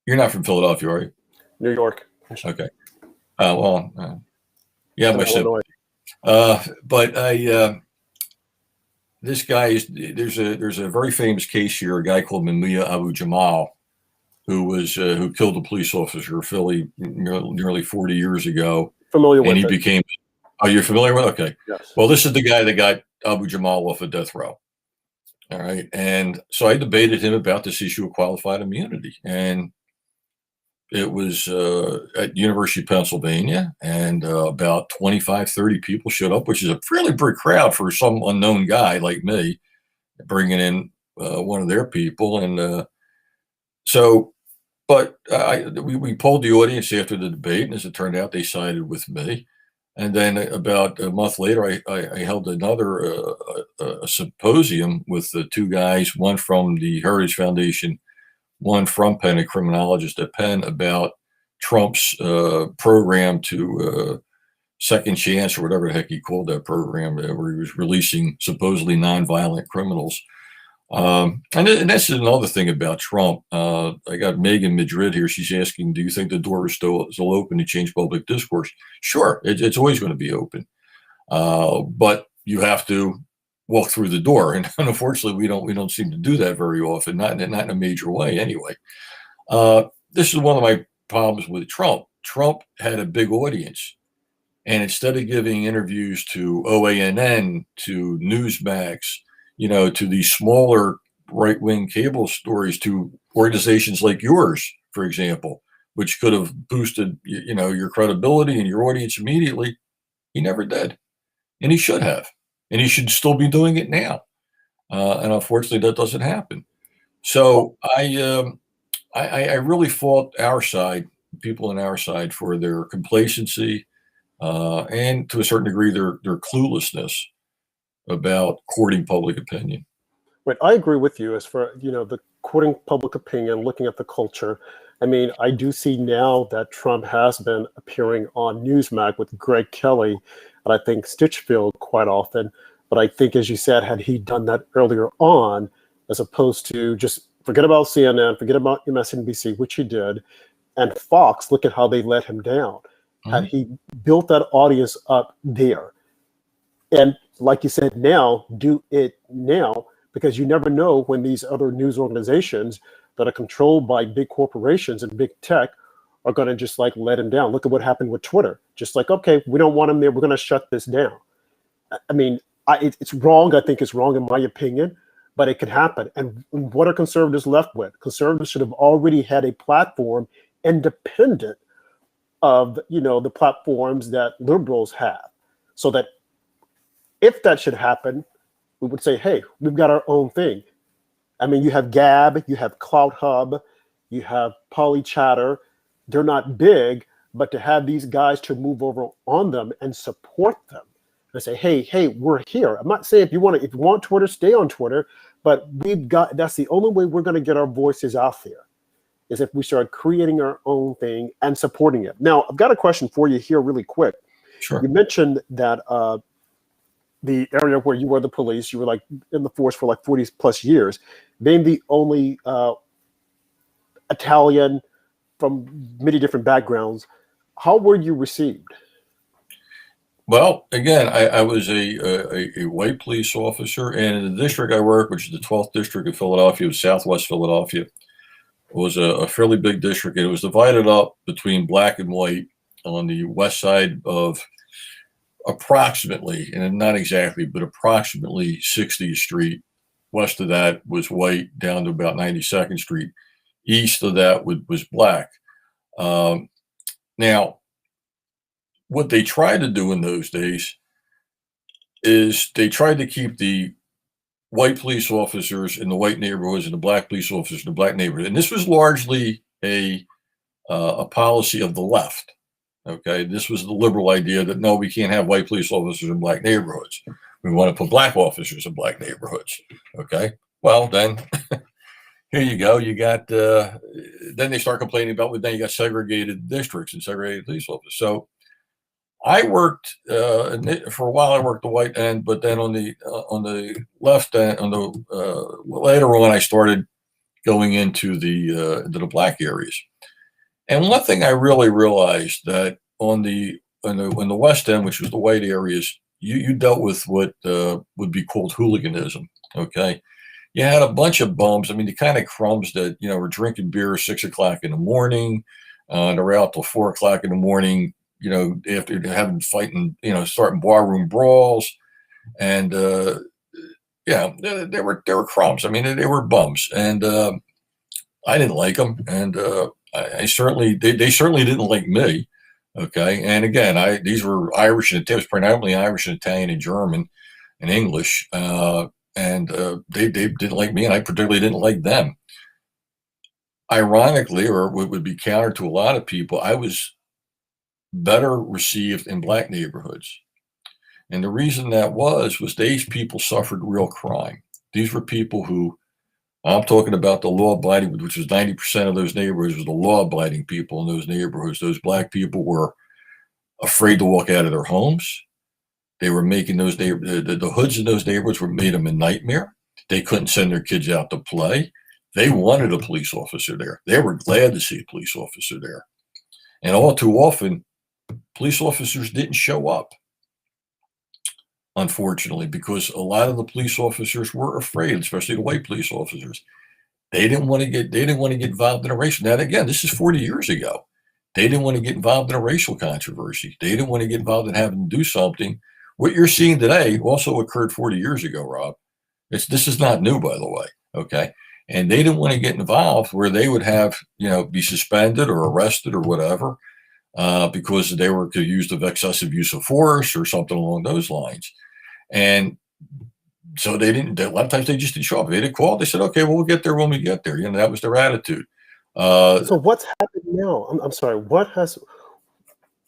You're not from Philadelphia, are you? New York. Okay. Yeah, myself. But this guy there's a very famous case here, a guy called Mumia Abu Jamal, who killed a police officer in Philly nearly 40 years ago. Familiar with and he it. became. Oh, you're familiar with? Okay. Yes. Well, this is the guy that got Abu Jamal off of death row. All right, and so I debated him about this issue of qualified immunity, and it was at University of Pennsylvania, and about 25, 30 people showed up, which is a fairly big crowd for some unknown guy like me, bringing in one of their people. And but we polled the audience after the debate, and as it turned out, they sided with me. And then about a month later, I held another a symposium with the two guys, one from the Heritage Foundation, one from Penn, a criminologist at Penn, about Trump's program to Second Chance, or whatever the heck he called that program, where he was releasing supposedly nonviolent criminals. And that's another thing about Trump. I got Megan Madrid here. She's asking, do you think the door is still open to change public discourse? Sure, it's always going to be open. But you have to walk through the door. And unfortunately, we don't seem to do that very often, not in a major way anyway. This is one of my problems with Trump. Trump had a big audience. And instead of giving interviews to OANN, to Newsmax, to these smaller right-wing cable stories, to organizations like yours, for example, which could have boosted, your credibility and your audience immediately, he never did. And he should have. And he should still be doing it now. And unfortunately, that doesn't happen. So I really fault our side, people on our side, for their complacency and to a certain degree their cluelessness about courting public opinion. Right, I agree with you as for the courting public opinion, looking at the culture. I mean, I do see now that Trump has been appearing on Newsmax with Greg Kelly, and I think Stitchfield quite often. But I think, as you said, had he done that earlier on, as opposed to just forget about CNN, forget about MSNBC, which he did, and Fox, look at how they let him down. Mm-hmm. Had he built that audience up there, and like you said, now do it now, because you never know when these other news organizations that are controlled by big corporations and big tech are going to just like let him down. Look at what happened with Twitter. Just like, okay, we don't want him there, we're going to shut this down. I mean, it's wrong. I think it's wrong in my opinion, but it could happen. And what are conservatives left with? Conservatives should have already had a platform independent of the platforms that liberals have, so that if that should happen, we would say, hey, we've got our own thing. I mean, you have Gab, you have Cloud Hub, you have Polychatter. They're not big, but to have these guys to move over on them and support them, and say, hey, we're here. I'm not saying if you want Twitter, stay on Twitter, but that's the only way we're going to get our voices out there, is if we start creating our own thing and supporting it. Now, I've got a question for you here really quick. Sure. You mentioned that the area where you were the police, you were like in the force for like 40 plus years, being the only Italian from many different backgrounds. How were you received? Well, again, I was a white police officer, and in the district I worked, which is the 12th district of Philadelphia, was Southwest Philadelphia, was a fairly big district, and it was divided up between black and white on the west side of approximately, and not exactly, but approximately 60th Street. West of that was white down to about 92nd Street. East of that was black. Now, what they tried to do in those days is they tried to keep the white police officers in the white neighborhoods and the black police officers in the black neighborhood. And this was largely a policy of the left. Okay, this was the liberal idea that no, we can't have white police officers in black neighborhoods. We want to put black officers in black neighborhoods. Okay, well then, here you go. You got then they start complaining about, well, then you got segregated districts and segregated police officers. So I worked for a while. I worked the white end, but then on the left end, later on, I started going into the black areas. And one thing I really realized that on the west end, which was the white areas, you dealt with what would be called hooliganism. Okay, you had a bunch of bums. I mean, the kind of crumbs that were drinking beer 6 o'clock in the morning, they're out till 4 o'clock in the morning. After having fighting, starting barroom brawls, and they were crumbs. I mean, they were bums, and I didn't like them, and I certainly they certainly didn't like me. Okay, and again, these were Irish, and it was predominantly Irish and Italian and German and English, and they didn't like me, and I particularly didn't like them. Ironically, or what would be counter to a lot of people, I was better received in black neighborhoods. And the reason that was these people suffered real crime. These were people who, I'm talking about the law-abiding, which was 90% of those neighborhoods was the law-abiding people in those neighborhoods. Those black people were afraid to walk out of their homes. They were making the hoods in those neighborhoods were made them a nightmare. They couldn't send their kids out to play. They wanted a police officer there. They were glad to see a police officer there. And all too often, police officers didn't show up, unfortunately, because a lot of the police officers were afraid, especially the white police officers. They didn't want to get involved in a racial. Now, again, this is 40 years ago. They didn't want to get involved in a racial controversy. They didn't want to get involved in having to do something. What you're seeing today also occurred 40 years ago, Rob. This is not new, by the way. Okay. And they didn't want to get involved where they would have, be suspended or arrested or whatever. Because they were accused of excessive use of force or something along those lines. And so a lot of times they just didn't show up. They didn't call. They said, okay, well, we'll get there when we get there. That was their attitude. So what's happened now? I'm sorry.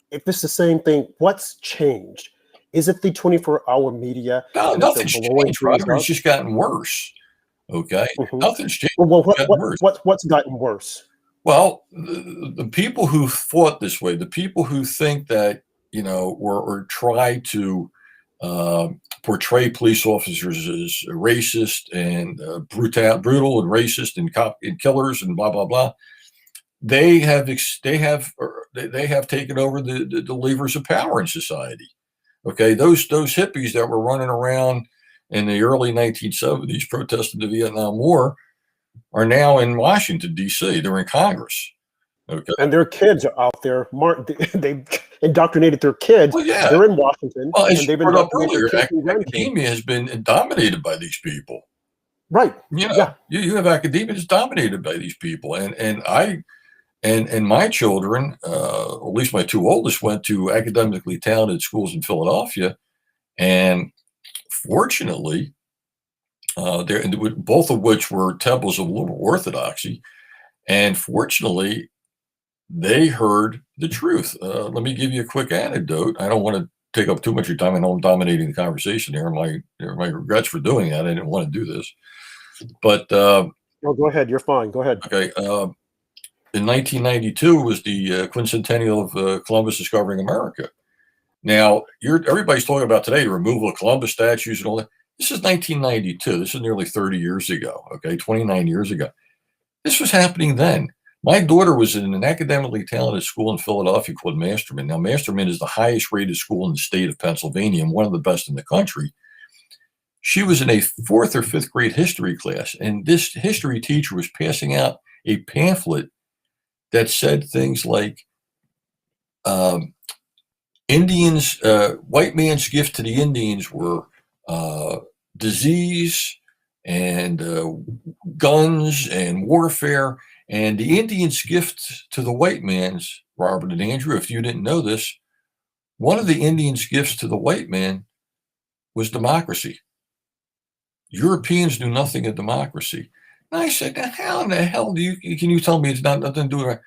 If it's the same thing, what's changed? Is it the 24-hour media? No, nothing's changed, Roger. It's just gotten worse. Okay. Mm-hmm. Nothing's changed. Well, what's gotten worse? Well, the people who thought this way, the people who think that, or try to portray police officers as racist and brutal and racist and killers and blah, blah, blah, they have taken over the levers of power in society. Okay, those hippies that were running around in the early 1970s protesting the Vietnam War are now in Washington, D.C. They're in Congress. Okay. And their kids are out there. They indoctrinated their kids. Well, yeah. They're in Washington. Well, as and they've been earlier, academia has been dominated by these people. Right. You have academia that's dominated by these people. And my children, at least my two oldest, went to academically talented schools in Philadelphia. And fortunately, both of which were temples of liberal orthodoxy, and fortunately, they heard the truth. Let me give you a quick anecdote. I don't want to take up too much of your time. I know I'm dominating the conversation here. My regrets for doing that. I didn't want to do this, but No, go ahead. You're fine. Go ahead. okay. In 1992 was the quincentennial of Columbus discovering America. Now, everybody's talking about today the removal of Columbus statues and all that. This is 1992. This is nearly 30 years ago. Okay, 29 years ago. This was happening then. My daughter was in an academically talented school in Philadelphia called Masterman. Now, Masterman is the highest rated school in the state of Pennsylvania and one of the best in the country. She was in a 4th or 5th grade history class, and this history teacher was passing out a pamphlet that said things like, Indians, white man's gift to the Indians were disease and guns and warfare. And the Indians' gift to the white man's, Robert and Andrew, if you didn't know this, one of the Indians' gifts to the white man was democracy. Europeans knew nothing of democracy. And I said, now how in the hell can you tell me it's not nothing to do with it?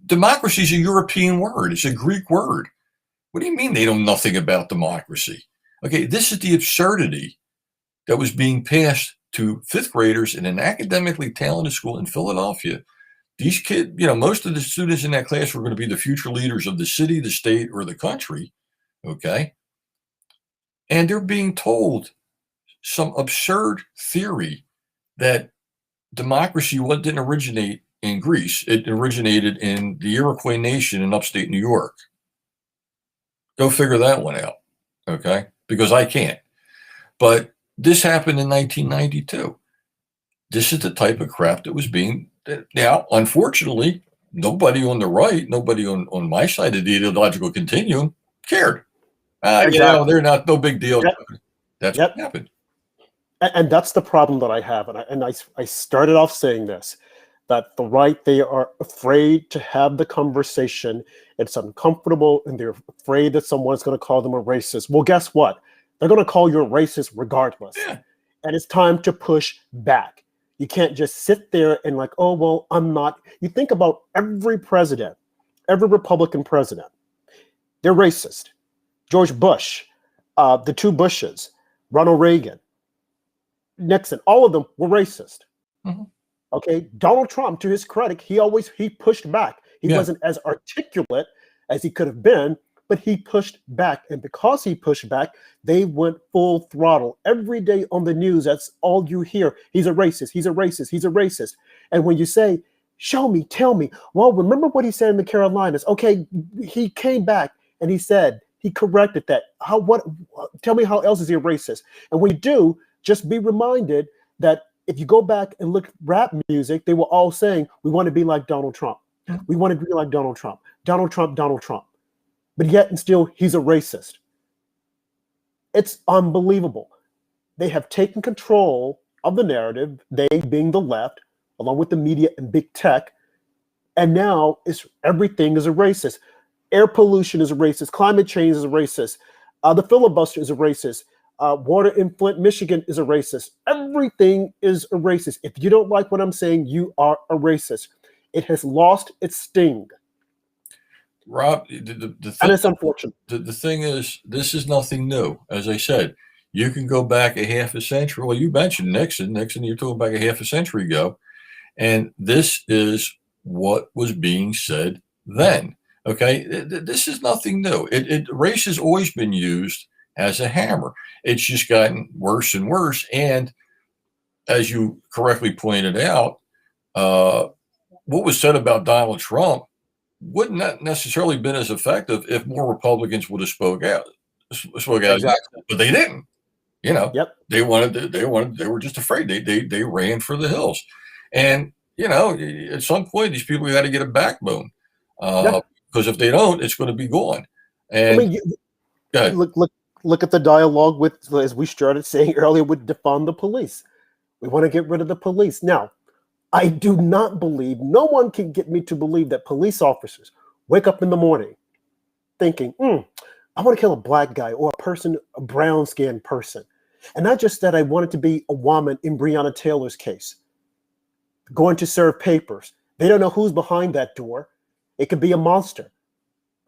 Democracy is a European word. It's a Greek word. What do you mean they know nothing about democracy? Okay, this is the absurdity that was being passed to 5th graders in an academically talented school in Philadelphia. These kids, most of the students in that class were going to be the future leaders of the city, the state, or the country. Okay. And they're being told some absurd theory that democracy didn't originate in Greece. It originated in the Iroquois Nation in upstate New York. Go figure that one out. Okay. Because I can't. But this happened in 1992. This is the type of crap that was being. Now, unfortunately, nobody on the right, nobody on my side of the ideological continuum cared. Exactly. They're not, no big deal. Yep. That's Yep. what happened. And that's the problem that I have. And I started off saying this, that the right, they are afraid to have the conversation. It's uncomfortable, and they're afraid that someone's going to call them a racist. Well, guess what? They're going to call you a racist regardless. Yeah. And it's time to push back. You can't just sit there and like, oh, well, I'm not. You think about every president, every Republican president, they're racist. George Bush, the 2 Bushes, Ronald Reagan, Nixon, all of them were racist. Mm-hmm. Okay, Donald Trump, to his credit, he pushed back. He wasn't as articulate as he could have been, but he pushed back. And because he pushed back, they went full throttle. Every day on the news, that's all you hear. He's a racist, he's a racist, he's a racist. And when you say, show me, tell me, well, remember what he said in the Carolinas. Okay, he came back and he said, he corrected that. Tell me how else is he a racist? And when you do, just be reminded that if you go back and look at rap music, they were all saying, we want to be like Donald Trump. We want to be like Donald Trump. Donald Trump, Donald Trump. But yet and still, he's a racist. It's unbelievable. They have taken control of the narrative, they being the left, along with the media and big tech, and now everything is a racist. Air pollution is a racist. Climate change is a racist. The filibuster is a racist. Water in Flint, Michigan is a racist. Everything is a racist. If you don't like what I'm saying, you are a racist. It has lost its sting. Rob, And it's unfortunate. The thing is, this is nothing new. As I said, you can go back a half a century. Well, you mentioned Nixon. You're talking back a half a century ago. And this is what was being said then. Okay? This is nothing new. Race has always been used as a hammer. It's just gotten worse and worse. And as you correctly pointed out, what was said about Donald Trump wouldn't not necessarily been as effective if more Republicans would have spoke out. Exactly. But they didn't. Yep. They were just afraid. They ran for the hills. And at some point these people got to get a backbone. Because if they don't, it's going to be gone. And I mean, look at the dialogue with, as we started saying earlier, with defund the police. We want to get rid of the police. Now, I do not believe, no one can get me to believe that police officers wake up in the morning thinking, I want to kill a black guy or a brown-skinned person. And not just that, I want it to be a woman in Breonna Taylor's case, going to serve papers. They don't know who's behind that door. It could be a monster.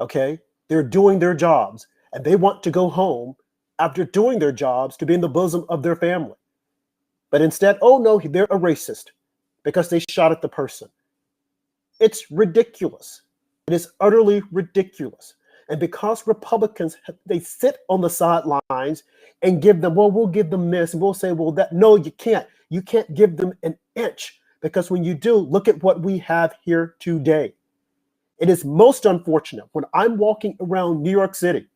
Okay? They're doing their jobs. and they want to go home after doing their jobs to be in the bosom of their family. But instead, oh no, they're a racist because they shot at the person. It's ridiculous. It is utterly ridiculous. And because Republicans, they sit on the sidelines and give them, well, we'll give them this, and we'll say, well, that, no, you can't. You can't give them an inch, because when you do, look at what we have here today. It is most unfortunate when I'm walking around New York City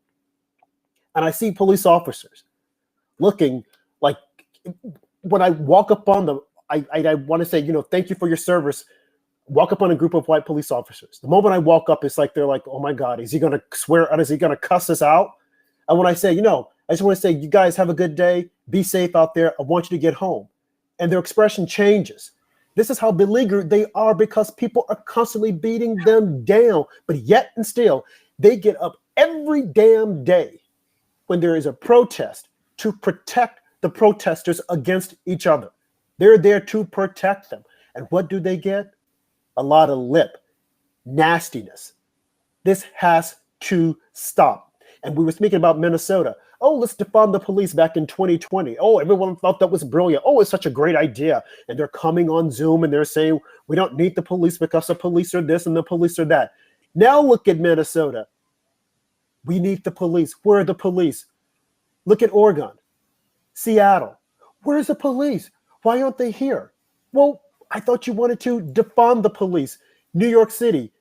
and I see police officers looking like, when I walk up on them, I want to say, you know, thank you for your service. Walk up on a group of white police officers. The moment I walk up, it's like they're like, oh my God, is he going to swear at us? Is he going to cuss us out? And when I say, you know, I just want to say, you guys have a good day. Be safe out there. I want you to get home. And their expression changes. This is how beleaguered they are, because people are constantly beating them down. But yet and still, they get up every damn day when there is a protest to protect the protesters against each other. They're there to protect them. And what do they get? A lot of lip, nastiness. This has to stop. And we were speaking about Minnesota. Oh, let's defund the police back in 2020. Oh, everyone thought that was brilliant. Oh, it's such a great idea. And they're coming on Zoom and they're saying, we don't need the police because the police are this and the police are that. Now look at Minnesota. We need the police. Where are the police? Look at Oregon, Seattle. Where's the police? Why aren't they here? Well, I thought you wanted to defund the police. New York City,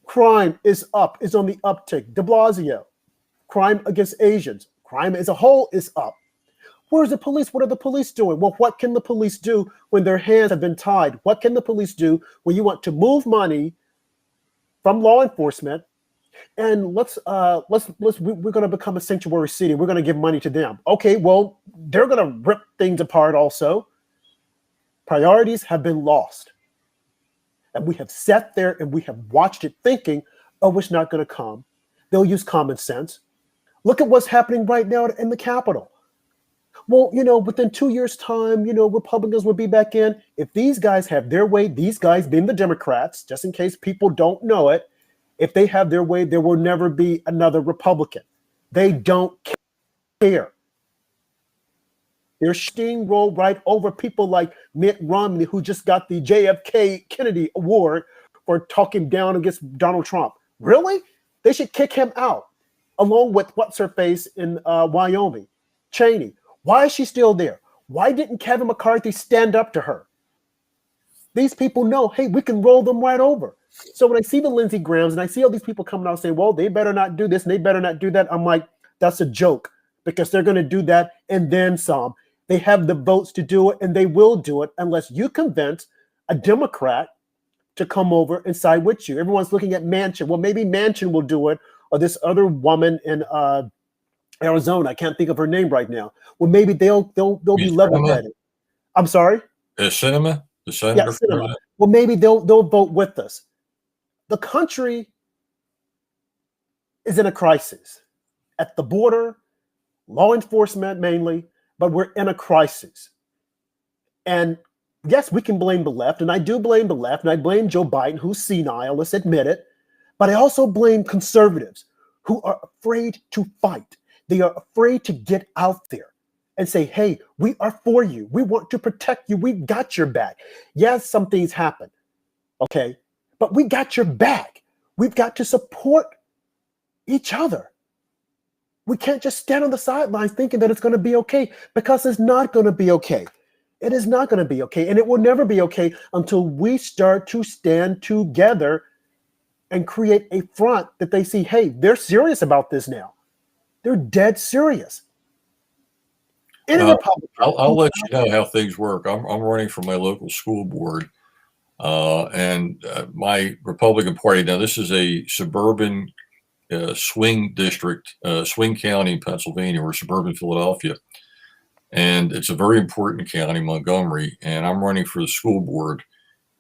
crime is up, is on the uptick. De Blasio, crime against Asians, crime as a whole is up. Where's the police? What are the police doing? Well, what can the police do when their hands have been tied? What can the police do when you want to move money from law enforcement? And we're going to become a sanctuary city. We're going to give money to them. Okay, well, they're going to rip things apart also. Priorities have been lost. And we have sat there and we have watched it thinking, oh, it's not going to come. They'll use common sense. Look at what's happening right now in the Capitol. Well, you know, within 2 years' time, you know, Republicans will be back in. If these guys have their way, these guys being the Democrats, just in case people don't know it, if they have their way, there will never be another Republican. They don't care. They're steamroll right over people like Mitt Romney, who just got the JFK Kennedy Award for talking down against Donald Trump. Really? They should kick him out, along with what's-her-face in Wyoming, Cheney. Why is she still there? Why didn't Kevin McCarthy stand up to her? These people know, hey, we can roll them right over. So when I see the Lindsey Grahams and I see all these people coming out saying, well, they better not do this and they better not do that, I'm like, that's a joke, because they're going to do that and then some. They have the votes to do it, and they will do it unless you convince a Democrat to come over and side with you. Everyone's looking at Manchin. Well, maybe Manchin will do it, or this other woman in Arizona. I can't think of her name right now. Well, maybe they'll be level-headed. I'm sorry? Sinema? The senator? Yeah, Sinema. Well, maybe they'll vote with us. The country is in a crisis. At the border, law enforcement mainly, but we're in a crisis. And yes, we can blame the left, and I do blame the left, and I blame Joe Biden, who's senile, let's admit it, but I also blame conservatives who are afraid to fight. They are afraid to get out there and say, hey, we are for you. We want to protect you. We've got your back. Yes, some things happen, okay, but we got your back. We've got to support each other. We can't just stand on the sidelines thinking that it's going to be okay, because it's not going to be okay. It is not going to be okay, and it will never be okay until we start to stand together and create a front that they see, hey, they're serious about this now. They're dead serious. I'll let you know how things work. I'm running for my local school board, and my Republican Party, now this is a suburban swing district, swing county in Pennsylvania, or suburban Philadelphia. And it's a very important county, Montgomery. And I'm running for the school board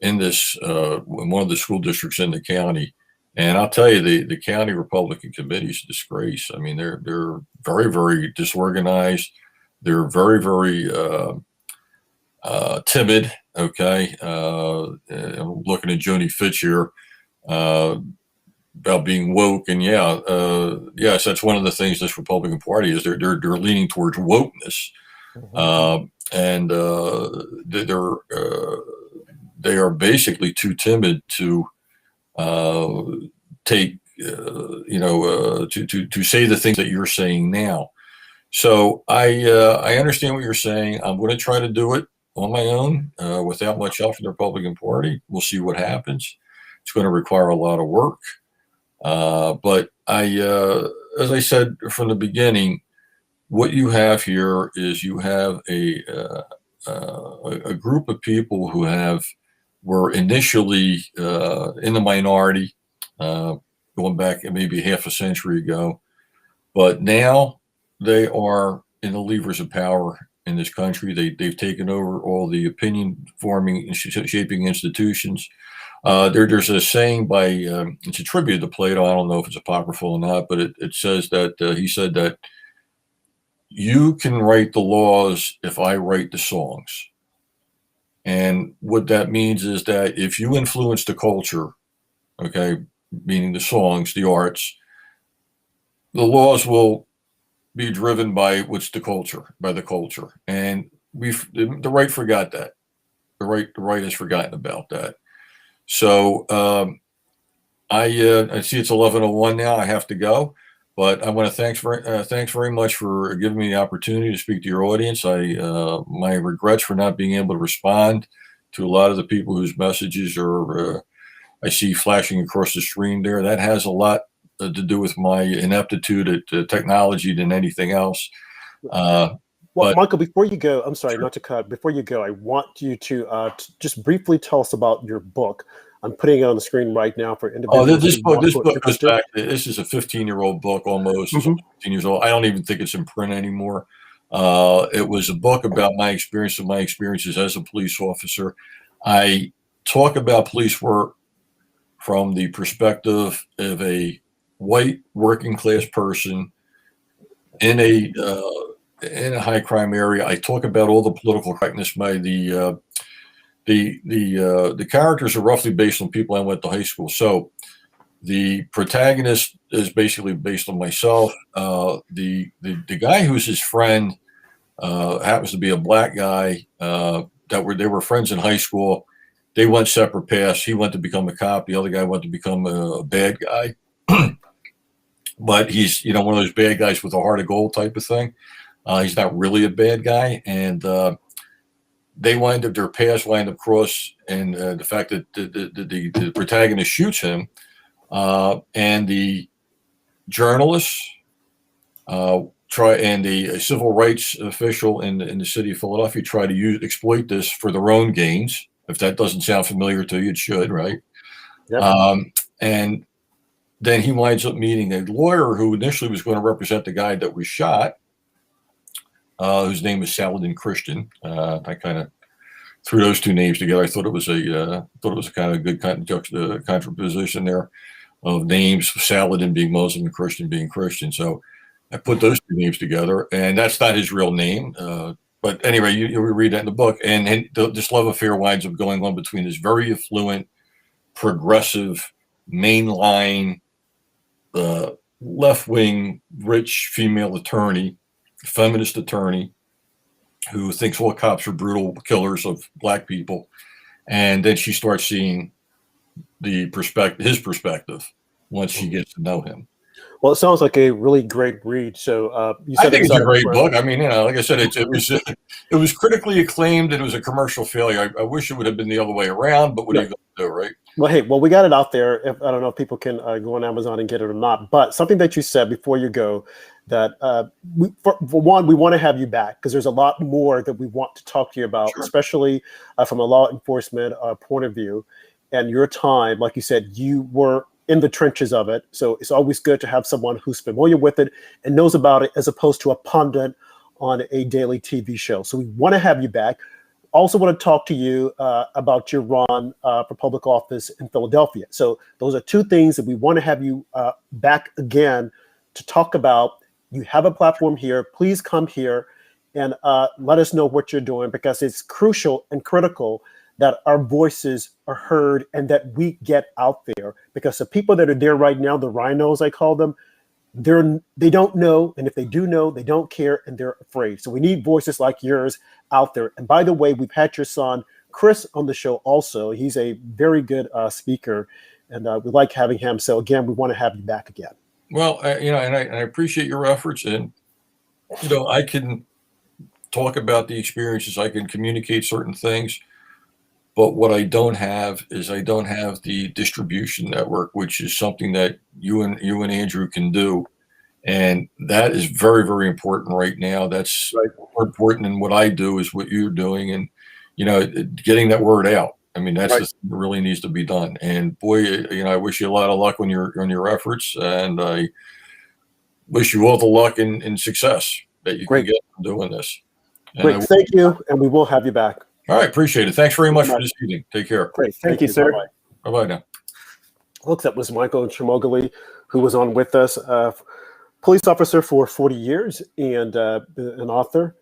in this, in one of the school districts in the county. And I'll tell you, the county Republican committee is a disgrace. I mean, they're very, very disorganized. They're very, very timid. Okay. I'm looking at Joni Fitch here. about being woke, and yes, that's one of the things this Republican Party is. They're leaning towards wokeness, and they are basically too timid to take to say the things that you're saying now. So I understand what you're saying. I'm going to try to do it on my own without much help from the Republican Party. We'll see what happens. It's going to require a lot of work. But as I said from the beginning, what you have here is you have a group of people who were initially in the minority, going back maybe half a century ago, but now they are in the levers of power in this country. They've taken over all the opinion forming and shaping institutions. There's a saying by it's attributed to Plato. I don't know if it's apocryphal or not, but it says that he said that you can write the laws if I write the songs. And what that means is that if you influence the culture, okay, meaning the songs, the arts, the laws will be driven by the culture. And the right forgot that. The right has forgotten about that. So I see it's 11:01 now. I have to go, but I want to thanks very much for giving me the opportunity to speak to your audience. My regrets for not being able to respond to a lot of the people whose messages are I see flashing across the screen there. That has a lot to do with my ineptitude at technology than anything else. Well, Michael, before you go, I'm sorry, not to cut. Before you go, I want you to just briefly tell us about your book. I'm putting it on the screen right now for individuals. Oh, this book goes back. This is a 15-year-old book, almost. 15 years old. I don't even think it's in print anymore. It was a book about my experiences as a police officer. I talk about police work from the perspective of a white working class person in a high crime area. I talk about all the political correctness by the characters are roughly based on people I went to high school. So the protagonist is basically based on myself. The guy who's his friend happens to be a black guy they were friends in high school. They went separate paths. He went to become a cop. The other guy went to become a bad guy. But he's, one of those bad guys with a heart of gold type of thing. He's not really a bad guy. And their paths wind up cross. And the fact that the protagonist shoots him and the journalists and a civil rights official in the city of Philadelphia try to exploit this for their own gains. If that doesn't sound familiar to you, it should, right? Yep. And then he winds up meeting a lawyer who initially was going to represent the guy that was shot, whose name is Saladin Christian. I kind of threw those two names together. I thought it was a kind of good contraposition there of names, Saladin being Muslim and Christian being Christian. So I put those two names together, and that's not his real name. But anyway, you read that in the book, and this love affair winds up going on between this very affluent, progressive, mainline, left-wing, rich female attorney, feminist attorney, who thinks all cops are brutal killers of black people, and then she starts seeing his perspective once she gets to know him. Well, it sounds like a really great read. So you said I think it's a great book. I mean, like I said, it was critically acclaimed and it was a commercial failure. I wish it would have been the other way around, but what are you going to do, right? Well, we got it out there. I don't know if people can go on Amazon and get it or not, but something that you said before you go, that for one, we want to have you back because there's a lot more that we want to talk to you about, especially from a law enforcement point of view. And your time, like you said, you were in the trenches of it. So it's always good to have someone who's familiar with it and knows about it as opposed to a pundit on a daily TV show. So we want to have you back. Also want to talk to you about your run for public office in Philadelphia. So those are two things that we want to have you back again to talk about. You have a platform here. Please come here and let us know what you're doing because it's crucial and critical that our voices are heard and that we get out there, because the people that are there right now, the rhinos, I call them, they don't know, and if they do know, they don't care, and they're afraid. So we need voices like yours out there. And by the way, we've had your son Chris on the show also. He's a very good speaker, and we like having him. So again, we want to have you back again. Well, and I appreciate your efforts, and I can talk about the experiences, I can communicate certain things, but what I don't have is the distribution network, which is something that you and Andrew can do, and that is very, very important right now. That's Right. more important than what I do is what you're doing, and getting that word out. I mean, that's Right. the thing that really needs to be done. And boy, I wish you a lot of luck on your efforts, and I wish you all the luck and success that you Great. can get from doing this. And Great. Thank you, and we will have you back. all right, appreciate it. Thanks very much for this evening. Take care. Great. Thank you, sir. Bye-bye. Bye-bye now. Look, that was Michael Tremogli, who was on with us, police officer for 40 years and an author.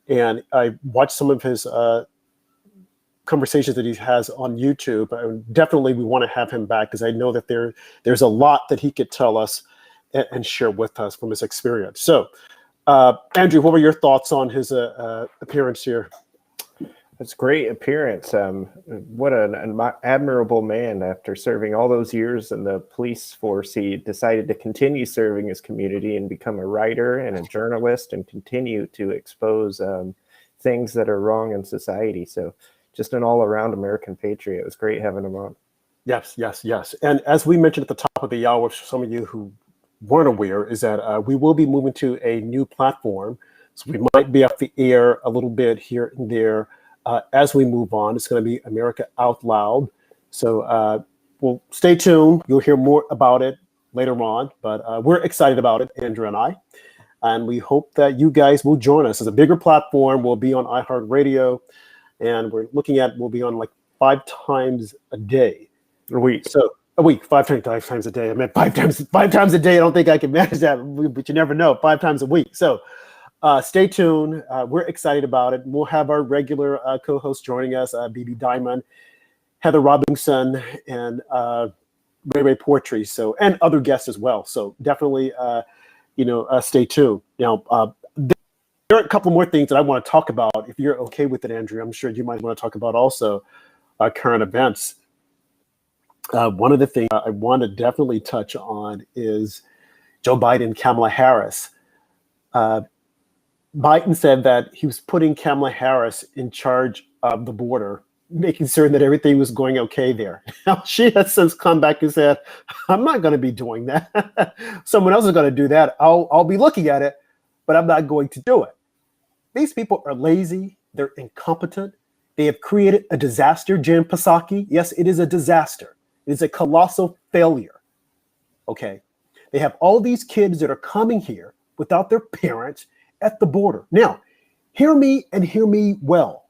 And I watched some of his conversations that he has on YouTube. Definitely, we want to have him back because I know that there's a lot that he could tell us and share with us from his experience. So, Andrew, what were your thoughts on his appearance here? That's a great appearance. What an admirable man. After serving all those years in the police force, he decided to continue serving his community and become a writer and a journalist and continue to expose things that are wrong in society. So just an all-around American patriot. It was great having him on. Yes. And as we mentioned at the top of the hour, for some of you who weren't aware, is that we will be moving to a new platform. So we might be off the air a little bit here and there. As we move on, it's going to be America Out Loud. So we'll stay tuned. You'll hear more about it later on, but we're excited about it, Andrew and I. And we hope that you guys will join us. It's a bigger platform. We'll be on iHeartRadio, and we'll be on like 5 times a day. A week. So a week, 5 times a day. I meant 5 times a day. I don't think I can manage that, but you never know. 5 times a week. So stay tuned. We're excited about it. We'll have our regular co-hosts joining us, BB Diamond, Heather Robinson, and Ray Portree. So, and other guests as well. So definitely, stay tuned. Now, there are a couple more things that I want to talk about. If you're okay with it, Andrew, I'm sure you might want to talk about also current events. One of the things I want to definitely touch on is Joe Biden, Kamala Harris. Biden said that he was putting Kamala Harris in charge of the border, making certain that everything was going okay there. Now, she has since come back and said, I'm not going to be doing that. Someone else is going to do that. I'll be looking at it, but I'm not going to do it. These people are lazy. They're incompetent. They have created a disaster, Jen Psaki. Yes, it is a disaster. It is a colossal failure. Okay. They have all these kids that are coming here without their parents at the border. Now, hear me and hear me well.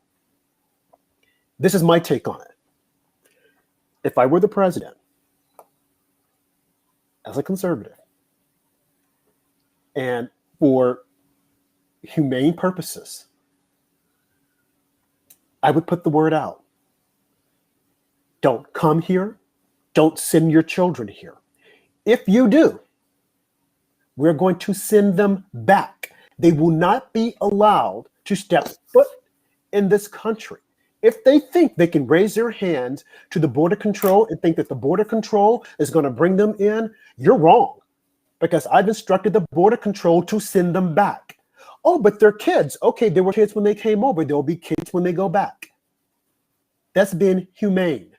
This is my take on it. If I were the president, as a conservative, and for humane purposes, I would put the word out. Don't come here. Don't send your children here. If you do, we're going to send them back. They will not be allowed to step foot in this country. If they think they can raise their hands to the border control and think that the border control is going to bring them in, you're wrong. Because I've instructed the border control to send them back. Oh, but they're kids. Okay, they were kids when they came over. They'll be kids when they go back. That's been humane.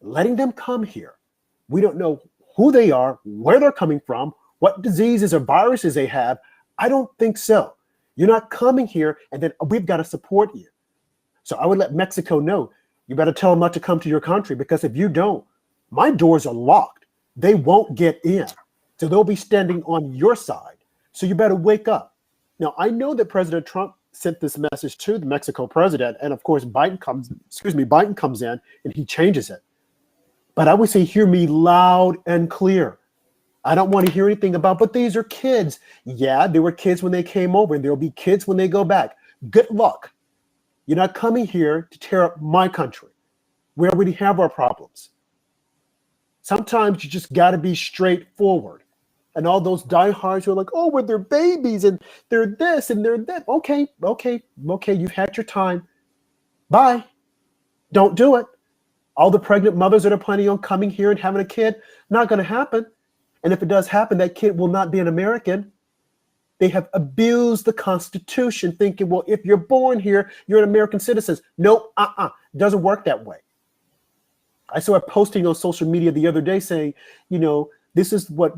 Letting them come here. We don't know who they are, where they're coming from, what diseases or viruses they have. I don't think so. You're not coming here and then we've got to support you. So I would let Mexico know, you better tell them not to come to your country, because if you don't, my doors are locked. They won't get in. So they'll be standing on your side. So you better wake up. Now, I know that President Trump sent this message to the Mexico president. And of course, Biden comes in and he changes it. But I would say, hear me loud and clear. I don't want to hear anything about, but these are kids. Yeah, they were kids when they came over, and there'll be kids when they go back. Good luck. You're not coming here to tear up my country. We already have our problems. Sometimes you just got to be straightforward. And all those diehards who are like, oh, well, they're babies and they're this and they're that. Okay. You've had your time. Bye. Don't do it. All the pregnant mothers that are planning on coming here and having a kid, not going to happen. And if it does happen, that kid will not be an American. They have abused the Constitution, thinking, well, if you're born here, you're an American citizen. No, It doesn't work that way. I saw a posting on social media the other day saying, this is what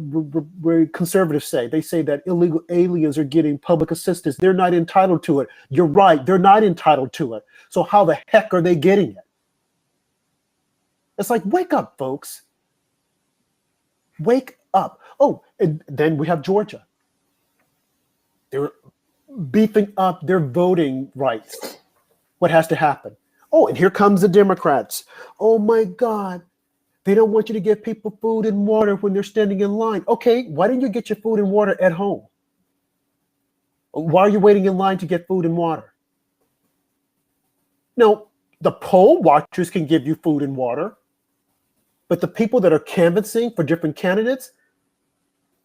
conservatives say. They say that illegal aliens are getting public assistance. They're not entitled to it. You're right. They're not entitled to it. So how the heck are they getting it? It's like, wake up, folks. Wake up. Oh, and then we have Georgia. They're beefing up their voting rights. What has to happen? Oh, and here comes the Democrats. Oh, my God. They don't want you to give people food and water when they're standing in line. Okay, why didn't you get your food and water at home? Why are you waiting in line to get food and water? No, the poll watchers can give you food and water, but the people that are canvassing for different candidates,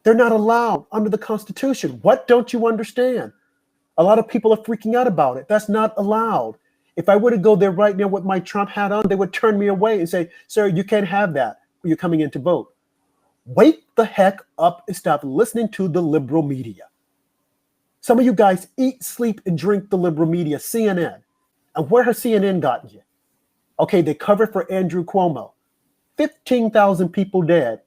they're not allowed under the Constitution. What don't you understand? A lot of people are freaking out about it. That's not allowed. If I were to go there right now with my Trump hat on, they would turn me away and say, sir, you can't have that when you're coming in to vote. Wake the heck up and stop listening to the liberal media. Some of you guys eat, sleep, and drink the liberal media, CNN. And where has CNN gotten you? Okay, they covered for Andrew Cuomo. 15,000 people dead,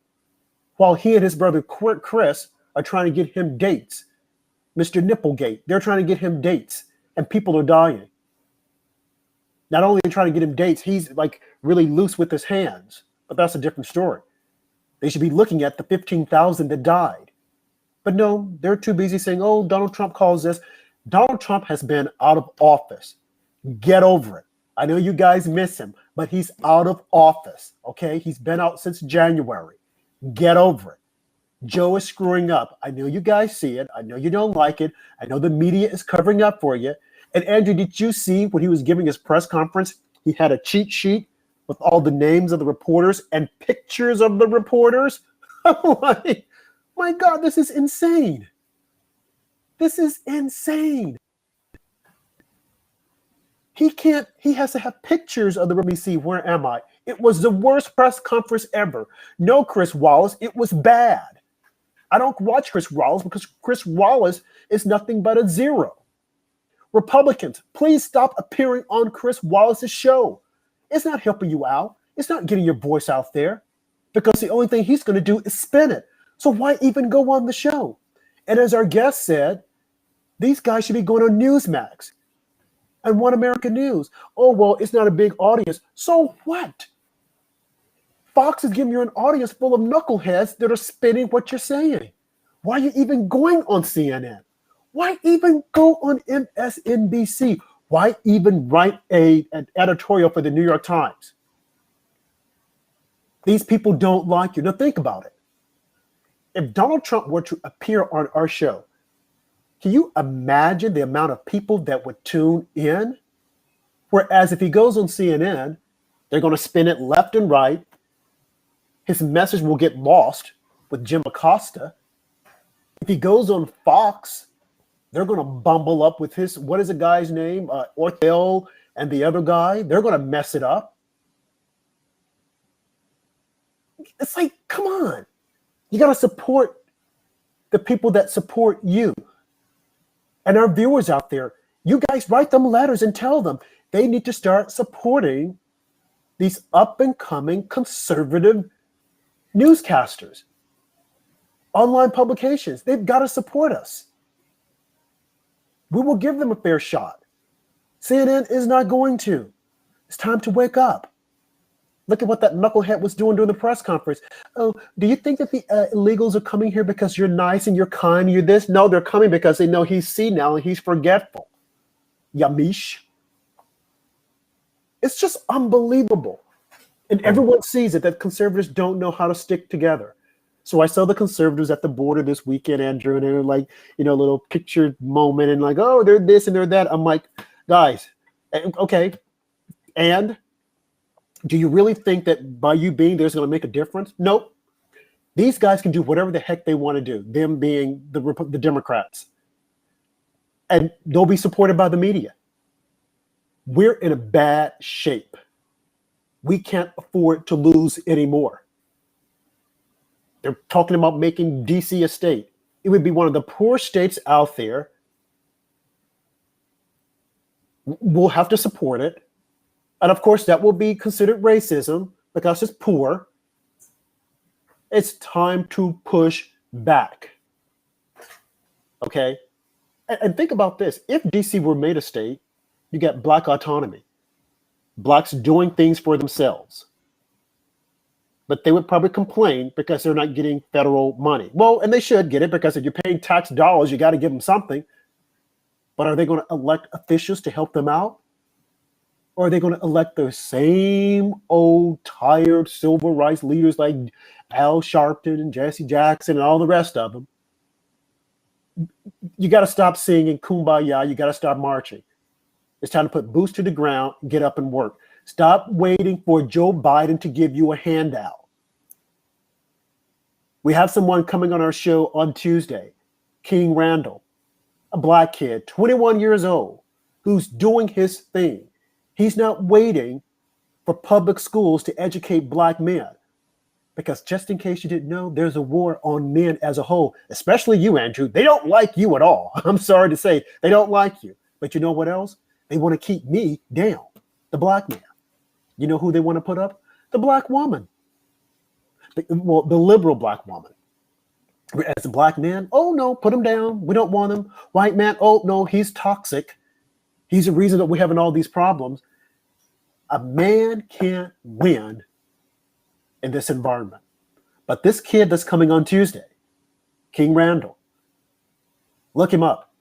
while he and his brother Chris are trying to get him dates. Mr. Nipplegate, they're trying to get him dates, and people are dying. Not only are they trying to get him dates, he's like really loose with his hands, but that's a different story. They should be looking at the 15,000 that died. But no, they're too busy saying, oh, Donald Trump calls this. Donald Trump has been out of office. Get over it. I know you guys miss him, but he's out of office, okay? He's been out since January. Get over it. Joe is screwing up. I know you guys see it. I know you don't like it. I know the media is covering up for you. And Andrew, did you see when he was giving his press conference, he had a cheat sheet with all the names of the reporters and pictures of the reporters? My God, this is insane. This is insane. He has to have pictures of the, let me see, where am I? It was the worst press conference ever. No, Chris Wallace, it was bad. I don't watch Chris Wallace because Chris Wallace is nothing but a zero. Republicans, please stop appearing on Chris Wallace's show. It's not helping you out. It's not getting your voice out there because the only thing he's going to do is spin it. So why even go on the show? And as our guest said, these guys should be going on Newsmax and One American News. Oh, well, it's not a big audience. So what? Fox is giving you an audience full of knuckleheads that are spinning what you're saying. Why are you even going on CNN? Why even go on MSNBC? Why even write an editorial for the New York Times? These people don't like you. Now think about it. If Donald Trump were to appear on our show, can you imagine the amount of people that would tune in? Whereas if he goes on CNN, they're going to spin it left and right. His message will get lost with Jim Acosta. If he goes on Fox, they're going to bumble up with his, what is the guy's name? Orthel and the other guy. They're going to mess it up. It's like, come on. You got to support the people that support you. And our viewers out there, you guys write them letters and tell them they need to start supporting these up and coming conservative newscasters, online publications. They've got to support us. We will give them a fair shot. CNN is not going to. It's time to wake up. Look at what that knucklehead was doing during the press conference. Oh, do you think that the illegals are coming here because you're nice and you're kind and you're this? No, they're coming because they know he's senile and he's forgetful. Yamish. It's just unbelievable. And everyone sees it, that conservatives don't know how to stick together. So I saw the conservatives at the border this weekend, Andrew, and they were like, a little picture moment and like, oh, they're this and they're that. I'm like, guys, okay. And Do you really think that by you being there is going to make a difference? Nope. These guys can do whatever the heck they want to do, them being the Democrats. And they'll be supported by the media. We're in a bad shape. We can't afford to lose anymore. They're talking about making DC a state. It would be one of the poor states out there. We'll have to support it. And of course, that will be considered racism because it's poor. It's time to push back. Okay? And think about this. If DC were made a state, you get Black autonomy. Blacks doing things for themselves. But they would probably complain because they're not getting federal money. Well, and they should get it because if you're paying tax dollars, you got to give them something. But are they going to elect officials to help them out? Or are they going to elect those same old, tired civil rights leaders like Al Sharpton and Jesse Jackson and all the rest of them? You got to stop singing Kumbaya. You got to stop marching. It's time to put boots to the ground, get up and work. Stop waiting for Joe Biden to give you a handout. We have someone coming on our show on Tuesday, King Randall, a Black kid, 21 years old, who's doing his thing. He's not waiting for public schools to educate Black men. Because just in case you didn't know, there's a war on men as a whole, especially you, Andrew. They don't like you at all. I'm sorry to say, they don't like you. But you know what else? They want to keep me down, the Black man. You know who they want to put up? The Black woman. The liberal Black woman. As a Black man, oh no, put him down. We don't want him. White man, oh no, he's toxic. He's the reason that we're having all these problems. A man can't win in this environment. But this kid that's coming on Tuesday, King Randall, look him up.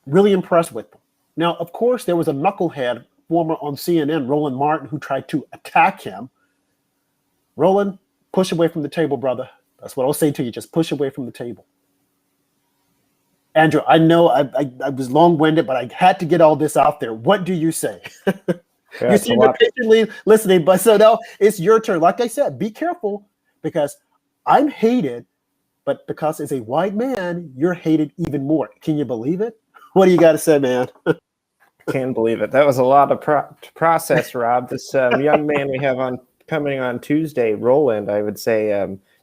Really impressed with him. Now, of course, there was a knucklehead former on CNN, Roland Martin, who tried to attack him. Roland, push away from the table, brother. That's what I'll say to you. Just push away from the table. Andrew, I know I was long-winded, but I had to get all this out there. What do you say? Yeah, you seem to patiently listening, but so now it's your turn. Like I said, be careful because I'm hated, but because as a white man, you're hated even more. Can you believe it? What do you got to say, man? Can't believe it. That was a lot of process, Rob. This young man we have coming on Tuesday, Roland, I would say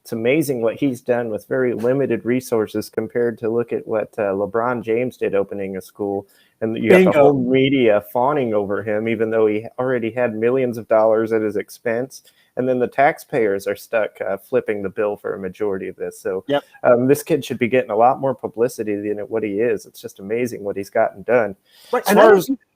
it's amazing what he's done with very limited resources compared to look at what LeBron James did opening a school. And you have the whole media fawning over him, even though he already had millions of dollars at his expense. And then the taxpayers are stuck flipping the bill for a majority of this. So this kid should be getting a lot more publicity than what he is. It's just amazing what he's gotten done. Right. And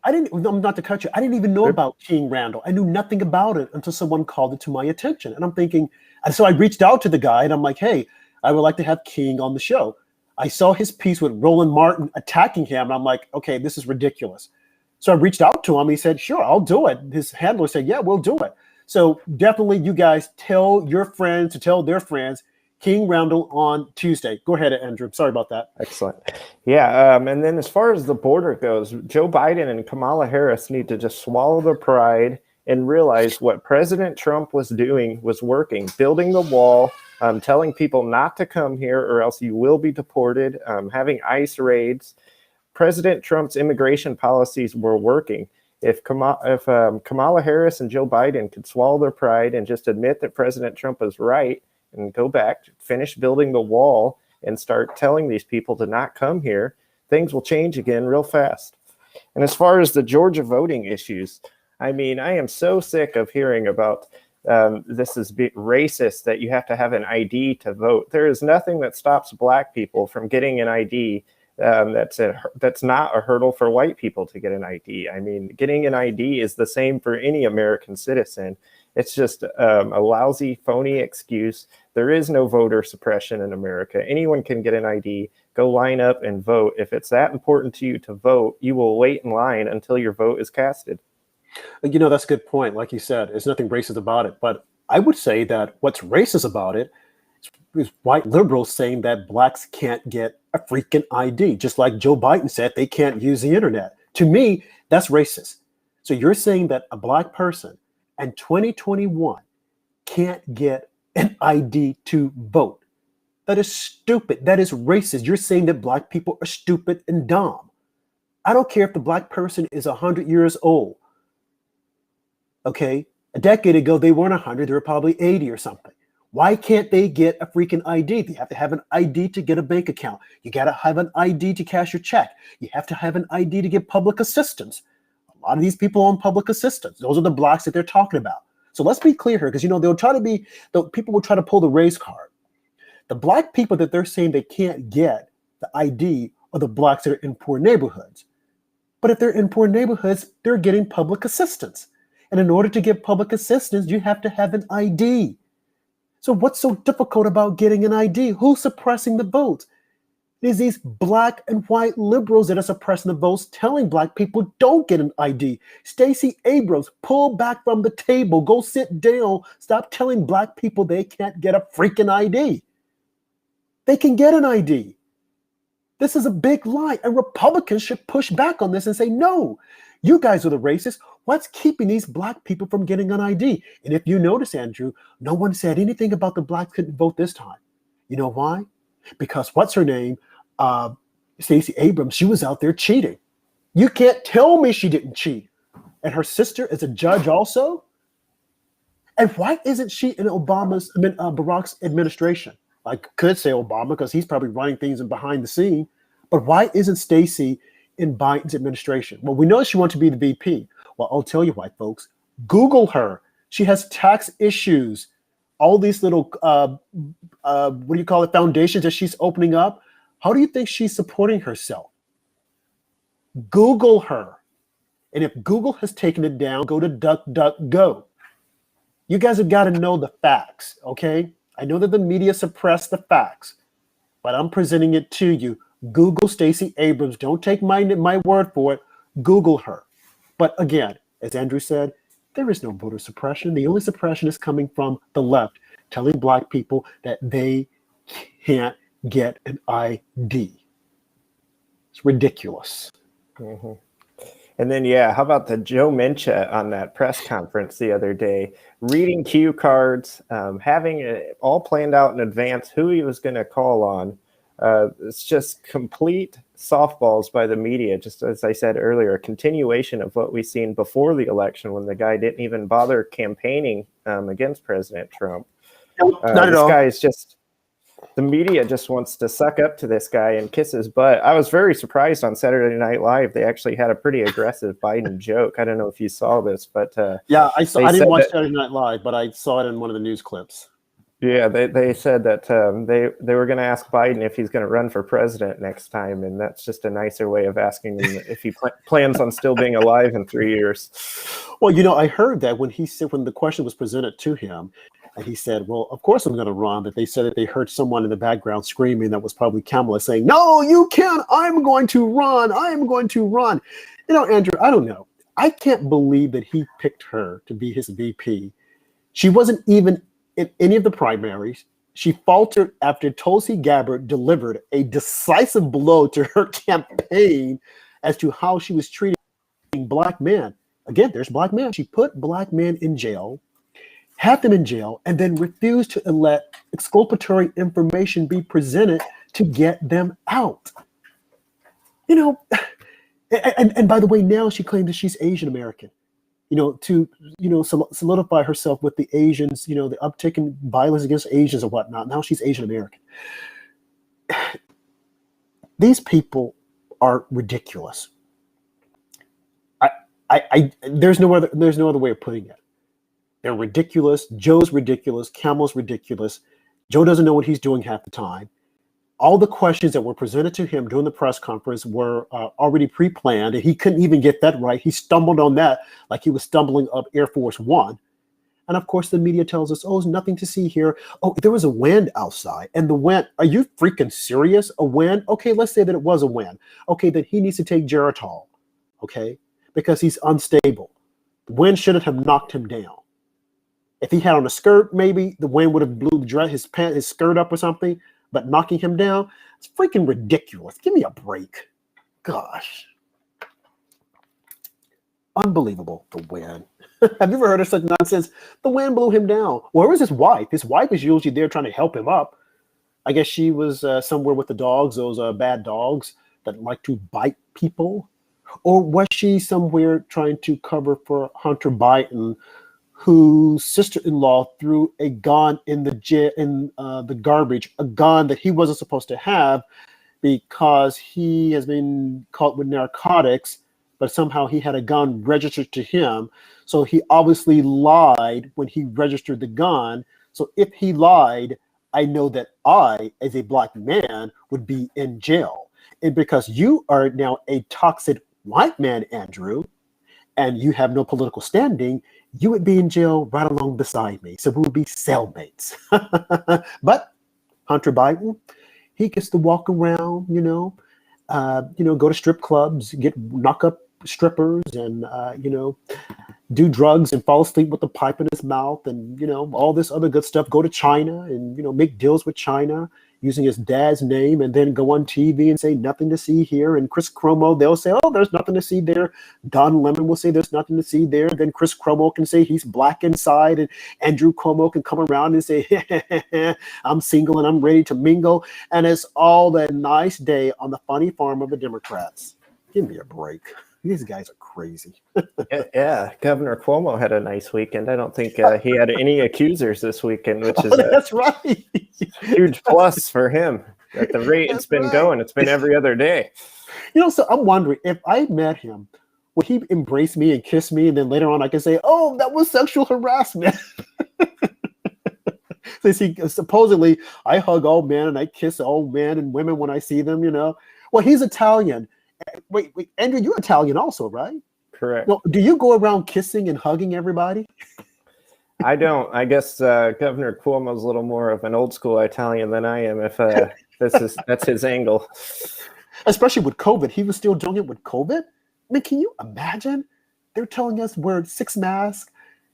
I didn't, not to cut you, I didn't even know about King Randall. I knew nothing about it until someone called it to my attention. And I'm thinking, and so I reached out to the guy and I'm like, hey, I would like to have King on the show. I saw his piece with Roland Martin attacking him. And I'm like, okay, this is ridiculous. So I reached out to him. He said, sure, I'll do it. His handler said, yeah, we'll do it. So definitely you guys tell your friends to tell their friends, King Randall on Tuesday. Go ahead, Andrew. Sorry about that. Excellent. Yeah. And then as far as the border goes, Joe Biden and Kamala Harris need to just swallow their pride and realize what President Trump was doing was working, building the wall, telling people not to come here or else you will be deported, having ICE raids. President Trump's immigration policies were working. If Kamala Harris and Joe Biden could swallow their pride and just admit that President Trump was right and go back, finish building the wall and start telling these people to not come here, things will change again real fast. And as far as the Georgia voting issues, I mean, I am so sick of hearing about this is racist that you have to have an ID to vote. There is nothing that stops Black people from getting an ID. That's not a hurdle for white people to get an ID. I mean, getting an ID is the same for any American citizen. It's just a lousy, phony excuse. There is no voter suppression in America. Anyone can get an ID, go line up and vote. If it's that important to you to vote, you will wait in line until your vote is casted. You know, that's a good point. Like you said, there's nothing racist about it. But I would say that what's racist about it is white liberals saying that Blacks can't get a freaking ID, just like Joe Biden said they can't use the internet. To me, that's racist. So you're saying that a Black person and 2021 can't get an ID to vote. That is stupid. That is racist. You're saying that black people are stupid and dumb. I don't care if the black person is 100 years old. Okay? A decade ago, they weren't 100. They were probably 80 or something. Why can't they get a freaking ID? They have to have an ID to get a bank account. You got to have an ID to cash your check. You have to have an ID to get public assistance. A lot of these people on public assistance. Those are the blacks that they're talking about. So let's be clear here, because people will try to pull the race card. The black people that they're saying they can't get the ID are the blacks that are in poor neighborhoods. But if they're in poor neighborhoods, they're getting public assistance. And in order to get public assistance, you have to have an ID. So what's so difficult about getting an ID? Who's suppressing the votes? It is these black and white liberals that are suppressing the votes, telling black people don't get an ID. Stacey Abrams, pull back from the table, go sit down, stop telling black people they can't get a freaking ID. They can get an ID. This is a big lie, and Republicans should push back on this and say, no, you guys are the racists. What's keeping these black people from getting an ID? And if you notice, Andrew, no one said anything about the blacks couldn't vote this time. You know why? Because what's her name? Stacey Abrams, she was out there cheating. You can't tell me she didn't cheat. And her sister is a judge also? And why isn't she in Barack's administration? I could say Obama because he's probably running things behind the scene. But why isn't Stacey in Biden's administration? Well, we know she wants to be the VP. Well, I'll tell you why, folks. Google her. She has tax issues. All these little, foundations that she's opening up. How do you think she's supporting herself? Google her. And if Google has taken it down, go to DuckDuckGo. You guys have got to know the facts, okay? I know that the media suppressed the facts, but I'm presenting it to you. Google Stacey Abrams. Don't take my word for it. Google her. But again, as Andrew said, there is no voter suppression. The only suppression is coming from the left, telling black people that they can't get an ID. It's ridiculous. Mm-hmm. And then, how about the Joe Mencha on that press conference the other day, reading cue cards, having it all planned out in advance, who he was going to call on. It's just complete softballs by the media. Just as I said earlier, a continuation of what we've seen before the election when the guy didn't even bother campaigning against President Trump. Not at all. Guy is just, the media just wants to suck up to this guy and kiss his butt. I was very surprised on Saturday Night Live. They actually had a pretty aggressive Biden joke. I don't know if you saw this, but yeah, I saw. I didn't watch Saturday Night Live, but I saw it in one of the news clips. Yeah, they said that they were going to ask Biden if he's going to run for president next time, and that's just a nicer way of asking him if he plans on still being alive in 3 years. Well, I heard that when the question was presented to him, and he said, well, of course I'm going to run, but they said that they heard someone in the background screaming. That was probably Kamala saying, no, you can't. I'm going to run. I am going to run. Andrew, I don't know. I can't believe that he picked her to be his VP. She wasn't even in any of the primaries. She faltered after Tulsi Gabbard delivered a decisive blow to her campaign as to how she was treating black men. Again, there's black men. She put black men in jail, had them in jail, and then refused to let exculpatory information be presented to get them out. And by the way, now she claims that she's Asian American. To solidify herself with the Asians, the uptick in violence against Asians and whatnot. Now she's Asian American. These people are ridiculous. There's no other way of putting it. They're ridiculous. Joe's ridiculous. Kamala's ridiculous. Joe doesn't know what he's doing half the time. All the questions that were presented to him during the press conference were already pre-planned, and he couldn't even get that right. He stumbled on that like he was stumbling up Air Force One. And of course, the media tells us, oh, there's nothing to see here. Oh, there was a wind outside. And the wind, are you freaking serious? A wind? Okay, let's say that it was a wind. Okay, then he needs to take Geritol, okay, because he's unstable. The wind shouldn't have knocked him down. If he had on a skirt, maybe the wind would have blew his skirt up or something. But knocking him down, it's freaking ridiculous. Give me a break. Gosh. Unbelievable. The wind. Have you ever heard of such nonsense? The wind blew him down. Where was his wife? His wife is usually there trying to help him up. I guess she was somewhere with the dogs, those bad dogs that like to bite people. Or was she somewhere trying to cover for Hunter Biden, whose sister-in-law threw a gun in the garbage, a gun that he wasn't supposed to have because he has been caught with narcotics, but somehow he had a gun registered to him. So he obviously lied when he registered the gun. So if he lied, I know that I, as a black man, would be in jail. And because you are now a toxic white man, Andrew, and you have no political standing, you would be in jail right along beside me. So we would be cellmates. But Hunter Biden, he gets to walk around, go to strip clubs, knock up strippers, and do drugs and fall asleep with a pipe in his mouth, and all this other good stuff. Go to China and make deals with China using his dad's name, and then go on TV and say nothing to see here. And Chris Cuomo, they'll say, oh, there's nothing to see there. Don Lemon will say there's nothing to see there. Then Chris Cuomo can say he's black inside, and Andrew Cuomo can come around and say, I'm single and I'm ready to mingle. And it's all that nice day on the funny farm of the Democrats. Give me a break. These guys are crazy. Yeah, Governor Cuomo had a nice weekend. I don't think he had any accusers this weekend, which is that's right. Huge plus for him. At the rate it's been going, it's been every other day. So I'm wondering, if I met him, would he embrace me and kiss me, and then later on I can say, oh, that was sexual harassment? So see, supposedly I hug old men and I kiss old men and women when I see them, Well, he's Italian. Wait, Andrew, you're Italian also, right? Correct. No, do you go around kissing and hugging everybody? I don't. I guess Governor Cuomo's a little more of an old school Italian than I am. If that's his angle. Especially with COVID, he was still doing it with COVID. I mean, can you imagine? They're telling us wear 6 masks,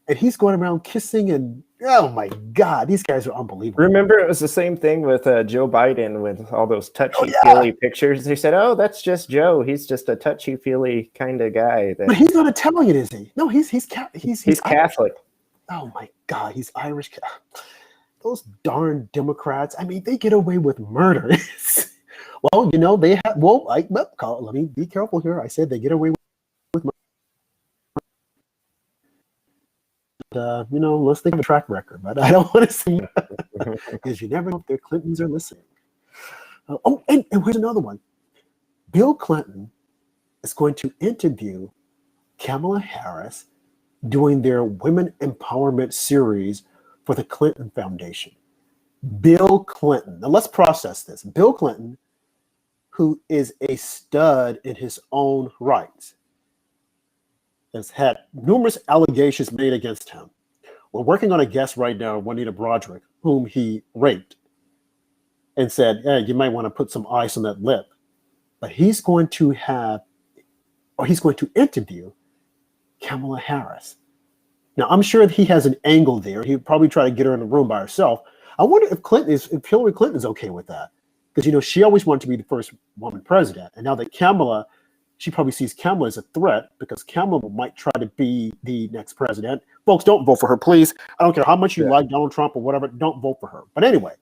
and he's going around kissing, and oh my God, these guys are unbelievable. Remember, it was the same thing with Joe Biden with all those touchy-feely pictures. They said, oh, that's just Joe. He's just a touchy-feely kind of guy. But he's not Italian, is he? No, he's Catholic. Oh my God, he's Irish. Those darn Democrats, I mean, they get away with murder. Well, they have, let me be careful here. I said they get away with murder. Let's think of a track record, but I don't want to see because you never know if their Clintons are listening. And here's another one. Bill Clinton is going to interview Kamala Harris doing their Women Empowerment series for the Clinton Foundation. Bill Clinton. Now let's process this. Bill Clinton, who is a stud in his own rights, has had numerous allegations made against him. We're working on a guest right now, Juanita Broderick, whom he raped and said, you might want to put some ice on that lip. But he's going to interview Kamala Harris. Now, I'm sure that he has an angle there. He'd probably try to get her in the room by herself. I wonder if Hillary Clinton is okay with that. Because, she always wanted to be the first woman president. And now that Kamala, she probably sees Kamala as a threat because Kamala might try to be the next president. Folks, don't vote for her, please. I don't care how much you like Donald Trump or whatever. Don't vote for her. But anyway.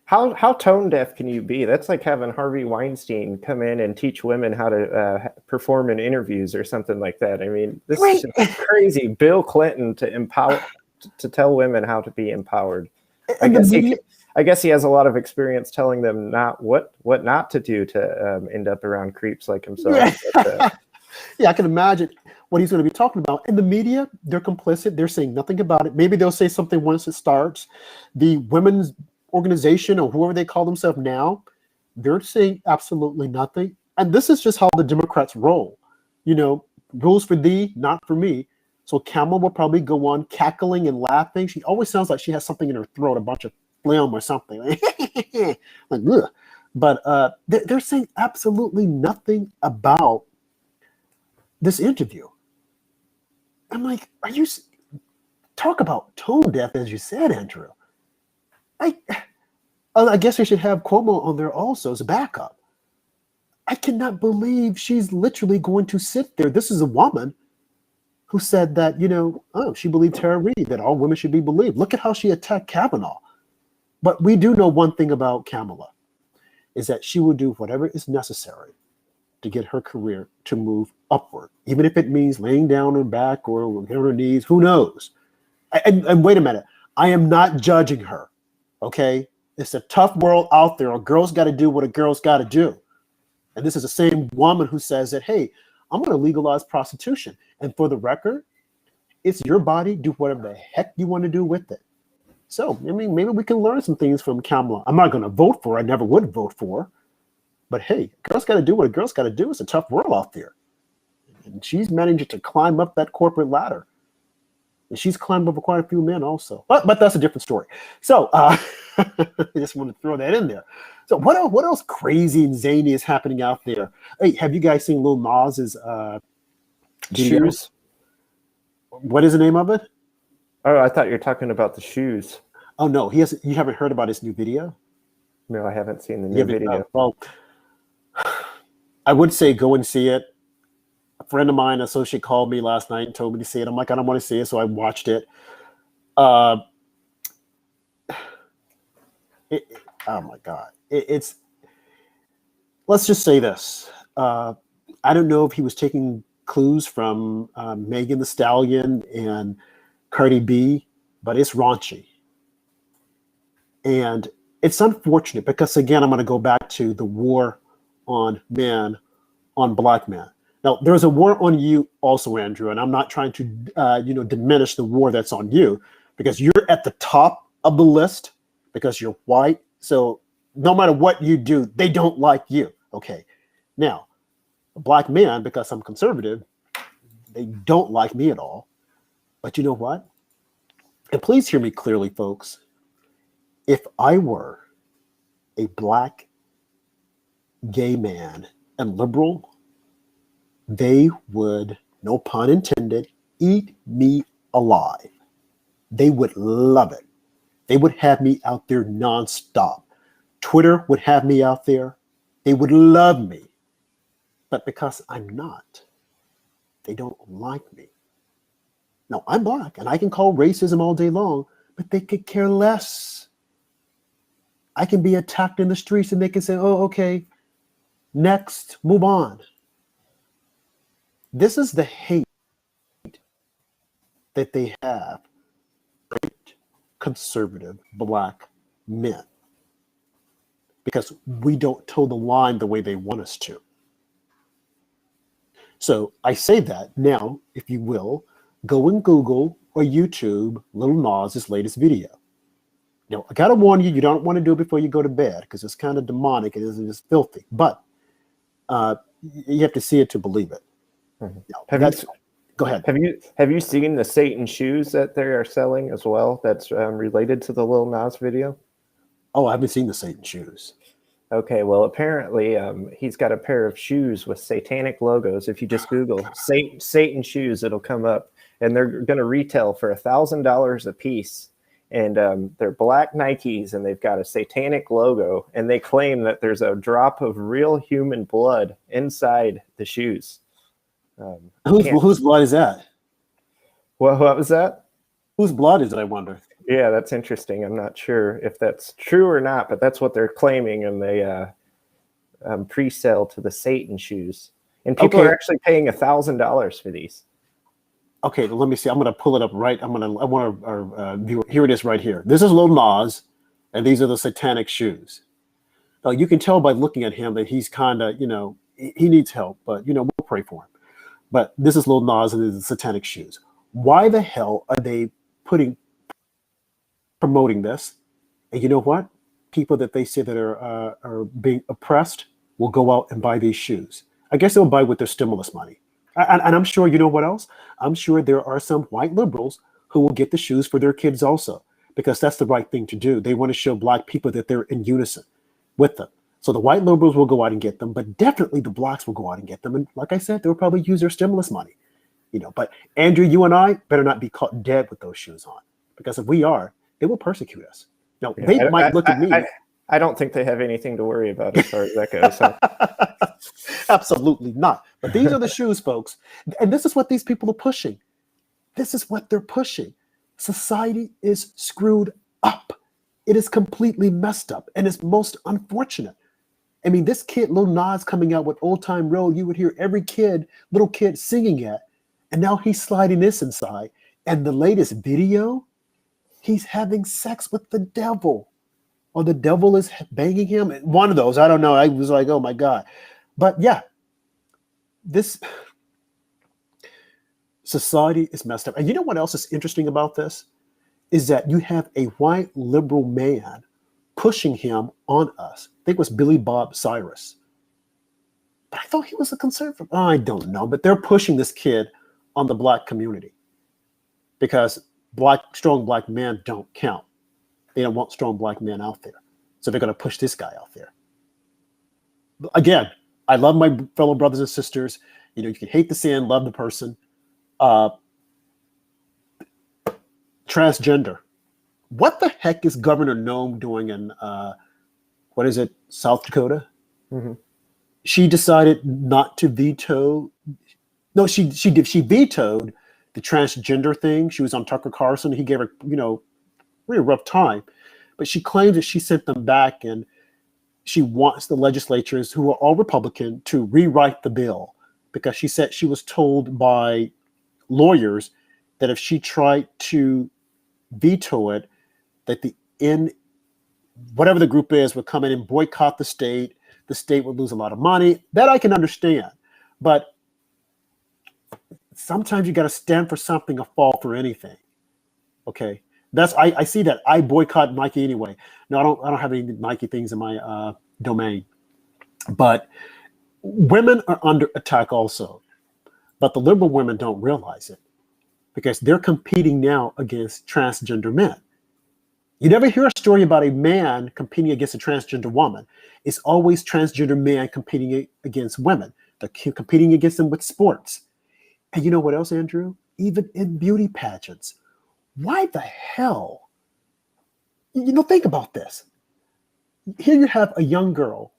How tone deaf can you be? That's like having Harvey Weinstein come in and teach women how to perform in interviews or something like that. I mean, this is just crazy. Bill Clinton to tell women how to be empowered. I guess he has a lot of experience telling them what not to do to end up around creeps like himself. But, I can imagine what he's going to be talking about. In the media, they're complicit. They're saying nothing about it. Maybe they'll say something once it starts. The women's organization or whoever they call themselves now, they're saying absolutely nothing. And this is just how the Democrats roll. Rules for thee, not for me. So Kamala will probably go on cackling and laughing. She always sounds like she has something in her throat, a bunch of phlegm or something. Like, ugh. But they're saying absolutely nothing about this interview. I'm like, talk about tone deaf, as you said, Andrew. I guess we should have Cuomo on there also as a backup. I cannot believe she's literally going to sit there. This is a woman who said that, she believed Tara Reid, that all women should be believed. Look at how she attacked Kavanaugh. But we do know one thing about Kamala, is that she will do whatever is necessary to get her career to move upward, even if it means laying down her back or on her knees, who knows? And wait a minute, I am not judging her, okay? It's a tough world out there. A girl's got to do what a girl's got to do. And this is the same woman who says that, hey, I'm going to legalize prostitution. And for the record, it's your body. Do whatever the heck you want to do with it. So, I mean, maybe we can learn some things from Kamala. I'm not going to vote for her. I never would vote for her. But hey, a girl's got to do what a girl's got to do. It's a tough world out there. And she's managing to climb up that corporate ladder. And she's climbed over quite a few men also. But that's a different story. So I just wanted to throw that in there. So what else crazy and zany is happening out there? Hey, have you guys seen Lil Nas's shoes? What is the name of it? Oh, I thought you were talking about the shoes. Oh no, you haven't heard about his new video? No, I haven't seen the new video. Well, I would say go and see it. A friend of mine, an associate, called me last night and told me to see it. I'm like, I don't want to see it, so I watched it. Oh my God. It's, let's just say this. I don't know if he was taking clues from Megan Thee Stallion and Cardi B, but it's raunchy. And it's unfortunate because, again, I'm going to go back to the war on men, on black men. Now, there's a war on you also, Andrew, and I'm not trying to, diminish the war that's on you, because you're at the top of the list because you're white. So no matter what you do, they don't like you. Okay. Now, black men, because I'm conservative, they don't like me at all. But you know what? And please hear me clearly, folks. If I were a black gay man and liberal, they would, no pun intended, eat me alive. They would love it. They would have me out there nonstop. Twitter would have me out there. They would love me. But because I'm not, they don't like me. Now, I'm black, and I can call racism all day long, but they could care less. I can be attacked in the streets, and they can say, oh, okay, next, move on. This is the hate that they have for conservative black men, because we don't toe the line the way they want us to. So I say that now, if you will, go and Google or YouTube Lil Nas's latest video. Now, I gotta warn you, you don't want to do it before you go to bed because it's kind of demonic. It is filthy, but you have to see it to believe it. Mm-hmm. Go ahead. Have you seen the Satan shoes that they are selling as well? That's related to the Lil Nas video. Oh, I haven't seen the Satan shoes. Okay, well, apparently he's got a pair of shoes with satanic logos. If you just Google Satan shoes, it'll come up, and they're going to retail for $1,000 a piece. And they're black Nikes, and they've got a satanic logo, and they claim that there's a drop of real human blood inside the shoes. Whose blood is that? What was that? Whose blood is it, I wonder? Yeah, that's interesting. I'm not sure if that's true or not, but that's what they're claiming, and they pre-sell to the Satan shoes. And people are actually paying $1,000 for these. Okay, let me see. I'm going to pull it up right. I want our viewer. Here it is right here. This is Lil Nas, and these are the satanic shoes. Now, you can tell by looking at him that he's kind of, he needs help, but, we'll pray for him. But this is Lil Nas and the satanic shoes. Why the hell are they promoting this? And you know what? People that they say that are being oppressed will go out and buy these shoes. I guess they'll buy with their stimulus money. And I'm sure, you know what else? I'm sure there are some white liberals who will get the shoes for their kids also, because that's the right thing to do. They want to show black people that they're in unison with them. So the white liberals will go out and get them, but definitely the blacks will go out and get them. And like I said, they'll probably use their stimulus money, But Andrew, you and I better not be caught dead with those shoes on, because if we are, they will persecute us. Now, they might look at me. I don't think they have anything to worry about as far as that goes. So. Absolutely not. But these are the shoes, folks. And this is what these people are pushing. this is what they're pushing. Society is screwed up. It is completely messed up, and it's most unfortunate. I mean, this kid, Lil Nas, coming out with Old Time Road, you would hear every little kid singing it, and now he's sliding this inside. And the latest video, he's having sex with the devil, or the devil is banging him. One of those, I don't know. I was like, oh my God. But yeah, this society is messed up. And you know what else is interesting about this? Is that you have a white liberal man pushing him on us. I think it was Billy Bob Cyrus. But I thought he was a conservative. I don't know. But they're pushing this kid on the black community because strong black men don't count. They don't want strong black men out there. So they're going to push this guy out there. Again, I love my fellow brothers and sisters. You know, you can hate the sin, love the person. Transgender. What the heck is Governor Noem doing in what is it, South Dakota? Mm-hmm. She decided not to veto. No, she did. She vetoed the transgender thing. She was on Tucker Carlson. He gave her, really rough time. But she claims that she sent them back, and she wants the legislatures, who are all Republican, to rewrite the bill because she said she was told by lawyers that if she tried to veto it, that whatever the group is would come in and boycott the state would lose a lot of money. That I can understand. But sometimes you got to stand for something or fall for anything. Okay. I see that. I boycott Nike anyway. No, I don't have any Nike things in my domain. But women are under attack also. But the liberal women don't realize it because they're competing now against transgender men. You never hear a story about a man competing against a transgender woman. It's always transgender men competing against women. They're competing against them with sports. And you know what else, Andrew? Even in beauty pageants. Why the hell? Think about this. Here you have a young girl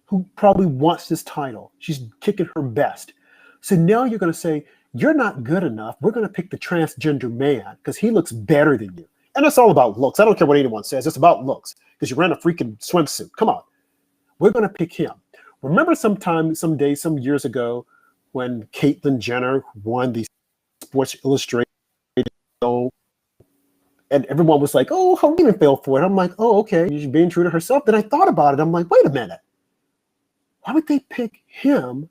who probably wants this title. She's kicking her best. So now you're going to say, you're not good enough. We're going to pick the transgender man because he looks better than you. And it's all about looks. I don't care what anyone says. It's about looks because you ran a freaking swimsuit. Come on. We're going to pick him. Remember some years ago when Caitlyn Jenner won the Sports Illustrated show, and everyone was like, oh, how even fell for it? I'm like, oh, okay. She's being true to herself. Then I thought about it. I'm like, wait a minute. Why would they pick him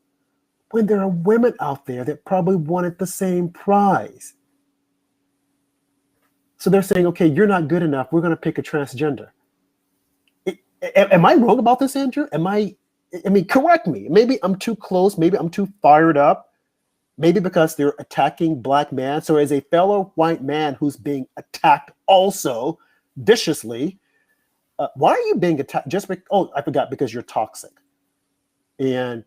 when there are women out there that probably wanted the same prize? So they're saying, okay, you're not good enough. We're going to pick a transgender. Am I wrong about this, Andrew? Correct me. Maybe I'm too close. Maybe I'm too fired up. Maybe because they're attacking black men. So as a fellow white man who's being attacked also viciously, why are you being attacked? I forgot, because you're toxic. And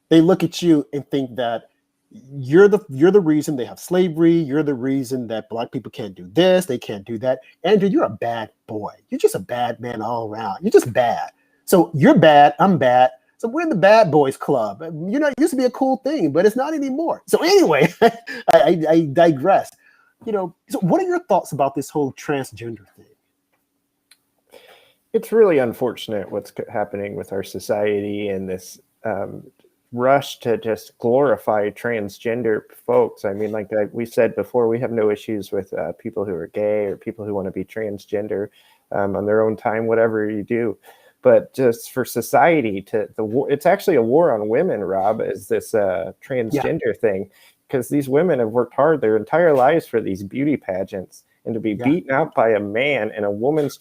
they look at you and think that you're the reason they have slavery. You're the reason that black people can't do this. They can't do that. Andrew, you're a bad boy. You're just a bad man all around. You're just bad. So you're bad. I'm bad. So we're in the bad boys club. It used to be a cool thing, but it's not anymore. So anyway, I digress. So what are your thoughts about this whole transgender thing? It's really unfortunate what's happening with our society and this rush to just glorify transgender folks. I mean, like we said before, we have no issues with people who are gay or people who want to be transgender on their own time, whatever you do. But just for society it's actually a war on women, Rob, is this transgender thing, because these women have worked hard their entire lives for these beauty pageants, and to be beaten out by a man in a woman's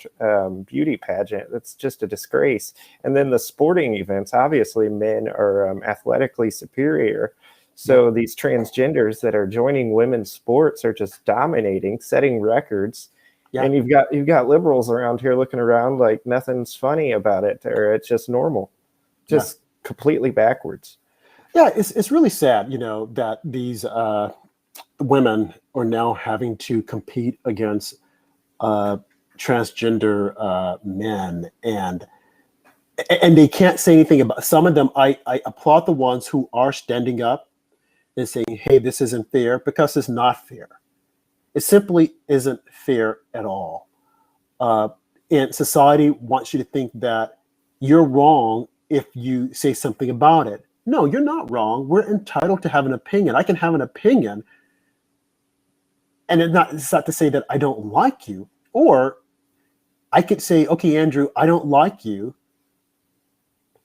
beauty pageant, that's just a disgrace. And then the sporting events, obviously men are athletically superior. So these transgenders that are joining women's sports are just dominating, setting records. Yeah. And you've got liberals around here looking around like nothing's funny about it, or it's just normal, just completely backwards. Yeah, it's really sad, that these women are now having to compete against transgender men, and they can't say anything about some of them. I applaud the ones who are standing up and saying, hey, this isn't fair, because it's not fair. It simply isn't fair at all. And society wants you to think that you're wrong if you say something about it. No, you're not wrong. We're entitled to have an opinion. I can have an opinion, and it's not to say that I don't like you. Or I could say, okay, Andrew, I don't like you.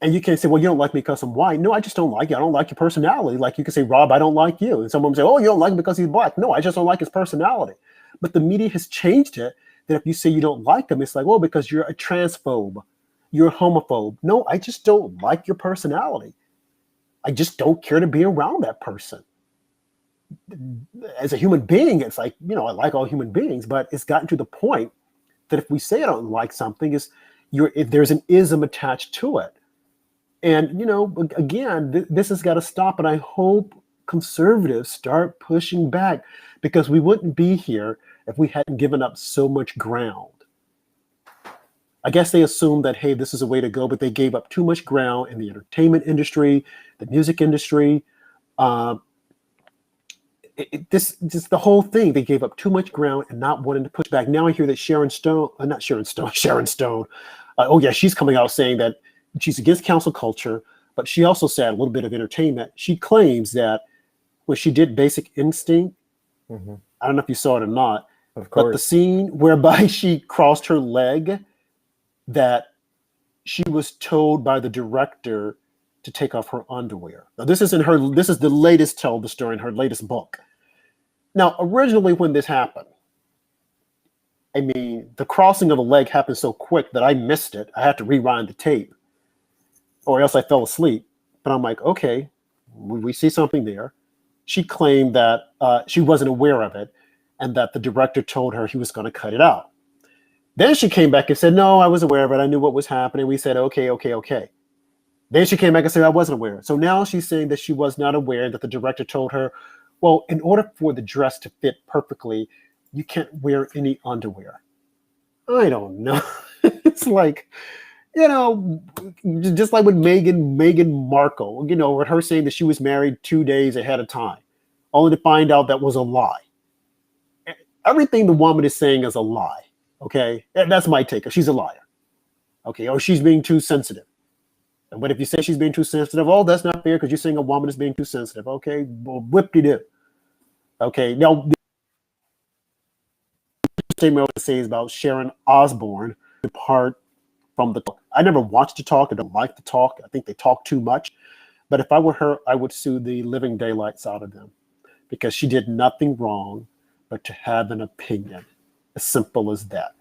And you can say, well, you don't like me because I'm white. No, I just don't like you. I don't like your personality. Like you can say, Rob, I don't like you. And someone will say, oh, you don't like him because he's black. No, I just don't like his personality. But the media has changed it that if you say you don't like him, it's like, well, because you're a transphobe, you're a homophobe. No, I just don't like your personality. I just don't care to be around that person. As a human being, it's like, I like all human beings, but it's gotten to the point that if we say I don't like something, if there's an ism attached to it. And, again, this has got to stop. And I hope conservatives start pushing back, because we wouldn't be here if we hadn't given up so much ground. I guess they assumed that, hey, this is a way to go, but they gave up too much ground in the entertainment industry, the music industry. Just the whole thing, they gave up too much ground and not wanting to push back. Now I hear that Sharon Stone. Oh yeah, she's coming out saying that she's against cancel culture, but she also said a little bit of entertainment. She claims that when she did Basic Instinct, I don't know if you saw it or not, of course, but the scene whereby she crossed her leg, that she was told by the director to take off her underwear. Now this is the latest tell of the story in her latest book. Now, originally when this happened, I mean, the crossing of the leg happened so quick that I missed it. I had to rewind the tape, or else I fell asleep. But I'm like, okay, we see something there. She claimed that she wasn't aware of it, and that the director told her he was going to cut it out. Then she came back and said, no, I was aware of it. I knew what was happening. We said, okay. Then she came back and said, I wasn't aware. So now she's saying that she was not aware, that the director told her, well, in order for the dress to fit perfectly, you can't wear any underwear. I don't know. It's like, just like with Meghan Markle, with her saying that she was married 2 days ahead of time, only to find out that was a lie. Everything the woman is saying is a lie. Okay, that's my take. She's a liar. Okay, or she's being too sensitive. But if you say she's being too sensitive, oh, that's not fair because you're saying a woman is being too sensitive. Okay, well, whip-de-doo. Okay, now the statement I would say is about Sharon Osbourne, depart from the talk. I never watched the talk. I don't like the talk. I think they talk too much. But if I were her, I would sue the living daylights out of them, because she did nothing wrong but to have an opinion. As simple as that.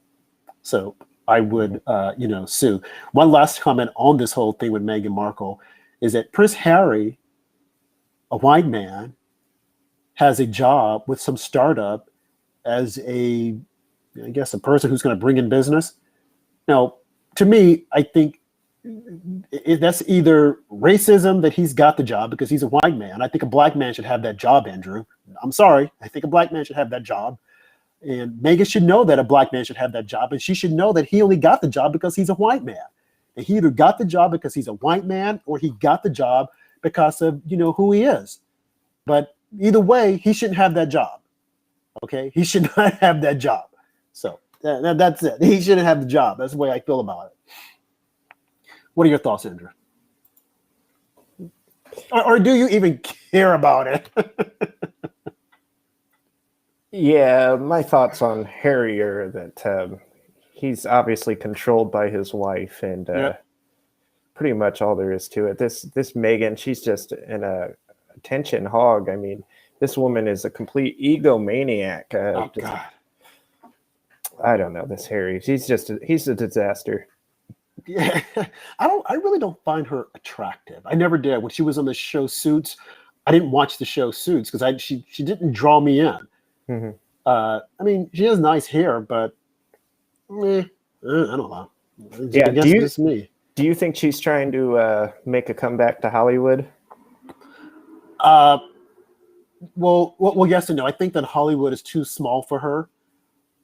So I would, sue. One last comment on this whole thing with Meghan Markle is that Prince Harry, a white man, has a job with some startup as a person who's going to bring in business. Now, to me, I think that's either racism that he's got the job because he's a white man. I think a black man should have that job, Andrew. I'm sorry. I think a black man should have that job. And Meghan should know that a black man should have that job. And she should know that he only got the job because he's a white man. And he either got the job because he's a white man, or he got the job because of, who he is. But either way, he shouldn't have that job. Okay? He should not have that job. So that's it. He shouldn't have the job. That's the way I feel about it. What are your thoughts, Andrew? Or do you even care about it? Yeah, my thoughts on Harry are that he's obviously controlled by his wife, and pretty much all there is to it. This Meghan, she's just an attention hog. I mean, this woman is a complete egomaniac. God. I don't know, this Harry. He's a disaster. Yeah, I really don't find her attractive. I never did. When she was on the show Suits, I didn't watch the show Suits because she didn't draw me in. Mm-hmm. I mean, she has nice hair, but I don't know. Yeah, I guess it's me. Do you think she's trying to make a comeback to Hollywood? Well, yes and no. I think that Hollywood is too small for her.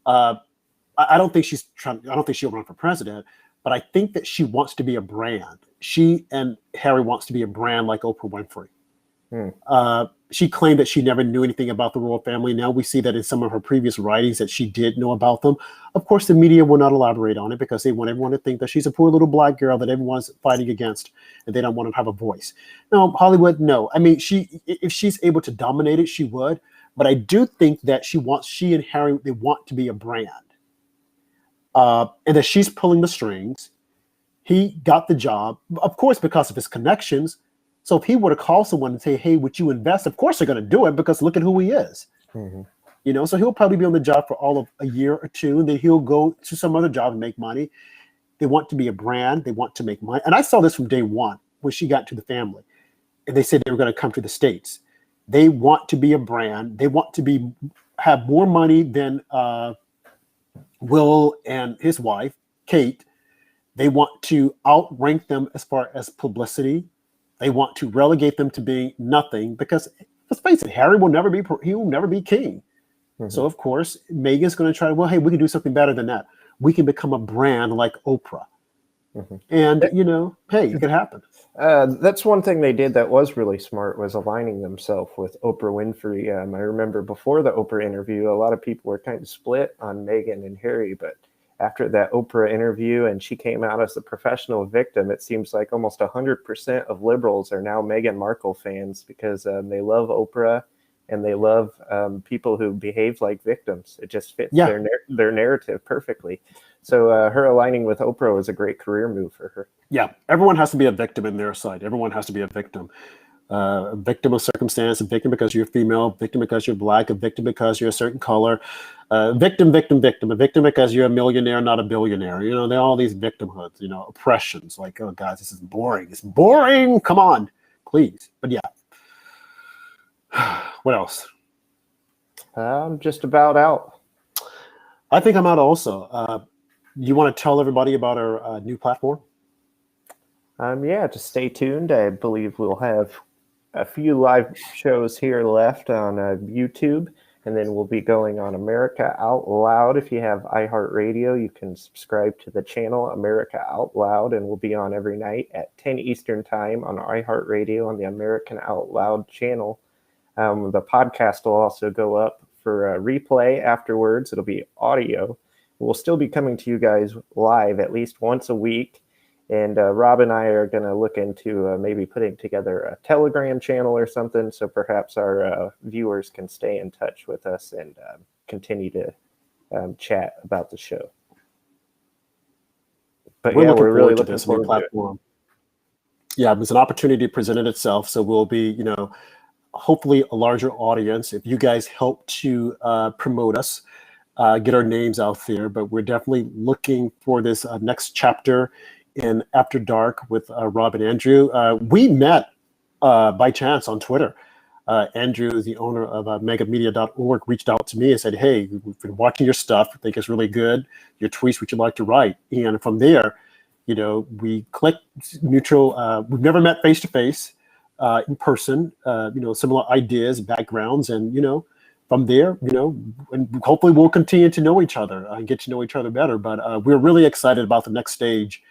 I don't think she's trying. I don't think she'll run for president, but I think that she wants to be a brand. She and Harry wants to be a brand like Oprah Winfrey. She claimed that she never knew anything about the royal family. Now we see that in some of her previous writings that she did know about them. Of course, the media will not elaborate on it because they want everyone to think that she's a poor little black girl that everyone's fighting against, and they don't want to have a voice. No, Hollywood, no. I mean, if she's able to dominate it, she would. But I do think that she and Harry, they want to be a brand, and that she's pulling the strings. He got the job, of course, because of his connections. So if he were to call someone and say, "Hey, would you invest?" Of course they're going to do it because look at who he is. Mm-hmm. So he'll probably be on the job for all of a year or two, and then he'll go to some other job and make money. They want to be a brand. They want to make money. And I saw this from day one when she got to the family, and they said they were going to come to the States. They want to be a brand. They want to have more money than Will and his wife, Kate. They want to outrank them as far as publicity. They want to relegate them to being nothing because, let's face it, Harry will never be king. Mm-hmm. So of course, Meghan's going to try. Well, hey, we can do something better than that. We can become a brand like Oprah, and hey, it could happen. That's one thing they did that was really smart, was aligning themselves with Oprah Winfrey. I remember before the Oprah interview, a lot of people were kind of split on Meghan and Harry, but after that Oprah interview and she came out as a professional victim, it seems like almost 100% of liberals are now Meghan Markle fans because they love Oprah and they love people who behave like victims. It just fits their narrative perfectly. So her aligning with Oprah was a great career move for her. Yeah, everyone has to be a victim in their side. Everyone has to be a victim. A victim of circumstance, a victim because you're female, a victim because you're black, a victim because you're a certain color, victim, a victim because you're a millionaire, not a billionaire. They're all these victimhoods, oppressions. Like, oh, guys, this is boring. It's boring. Come on, please. But yeah. What else? I'm just about out. I think I'm out also. You want to tell everybody about our new platform? Just stay tuned. I believe we'll have a few live shows here left on YouTube, and then we'll be going on America Out Loud. If you have iHeartRadio, you can subscribe to the channel America Out Loud, and we'll be on every night at 10 Eastern Time on iHeartRadio on the American Out Loud channel. The podcast will also go up for a replay afterwards. It'll be audio. We'll still be coming to you guys live at least once a week. And Rob and I are going to look into maybe putting together a Telegram channel or something, so perhaps our viewers can stay in touch with us and continue to chat about the show. But we're really looking forward to this new platform. Yeah, there's an opportunity presented itself, so we'll be, hopefully a larger audience. If you guys help to promote us, get our names out there, but we're definitely looking for this next chapter in After Dark with Rob and Andrew. We met by chance on Twitter. Andrew is the owner of megamedia.org, reached out to me and said, "Hey, we've been watching your stuff. I think it's really good. Your tweets, what you like to write." And from there, we clicked mutual. We've never met face to face, in person. Similar ideas, backgrounds, and from there, and hopefully we'll continue to know each other and get to know each other better. But we're really excited about the next stage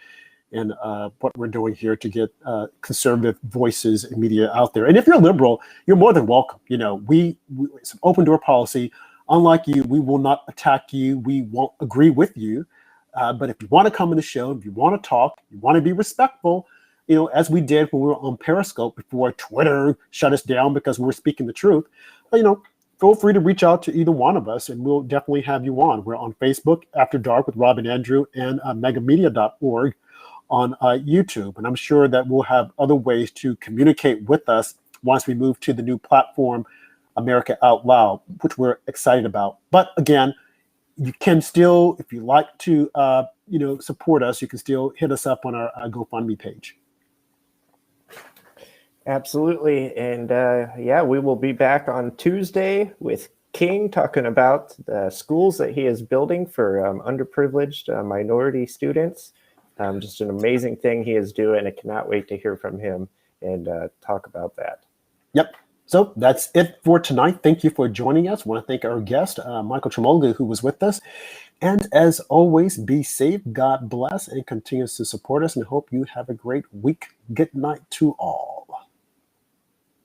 and what we're doing here to get conservative voices and media out there. And if you're liberal, you're more than welcome. It's an open door policy. Unlike you, we will not attack you. We won't agree with you. But if you want to come on the show, if you want to talk, you want to be respectful, as we did when we were on Periscope before Twitter shut us down because we were speaking the truth, feel free to reach out to either one of us and we'll definitely have you on. We're on Facebook, After Dark with Rob and Andrew, and megamedia.org on YouTube. And I'm sure that we'll have other ways to communicate with us once we move to the new platform, America Out Loud, which we're excited about. But again, you can still, if you like to, support us, you can still hit us up on our GoFundMe page. Absolutely. And we will be back on Tuesday with King talking about the schools that he is building for underprivileged minority students. Just an amazing thing he is doing. I cannot wait to hear from him and talk about that. Yep. So that's it for tonight. Thank you for joining us. I want to thank our guest, Michael Tremolga, who was with us. And as always, be safe, God bless, and continues to support us. And hope you have a great week. Good night to all.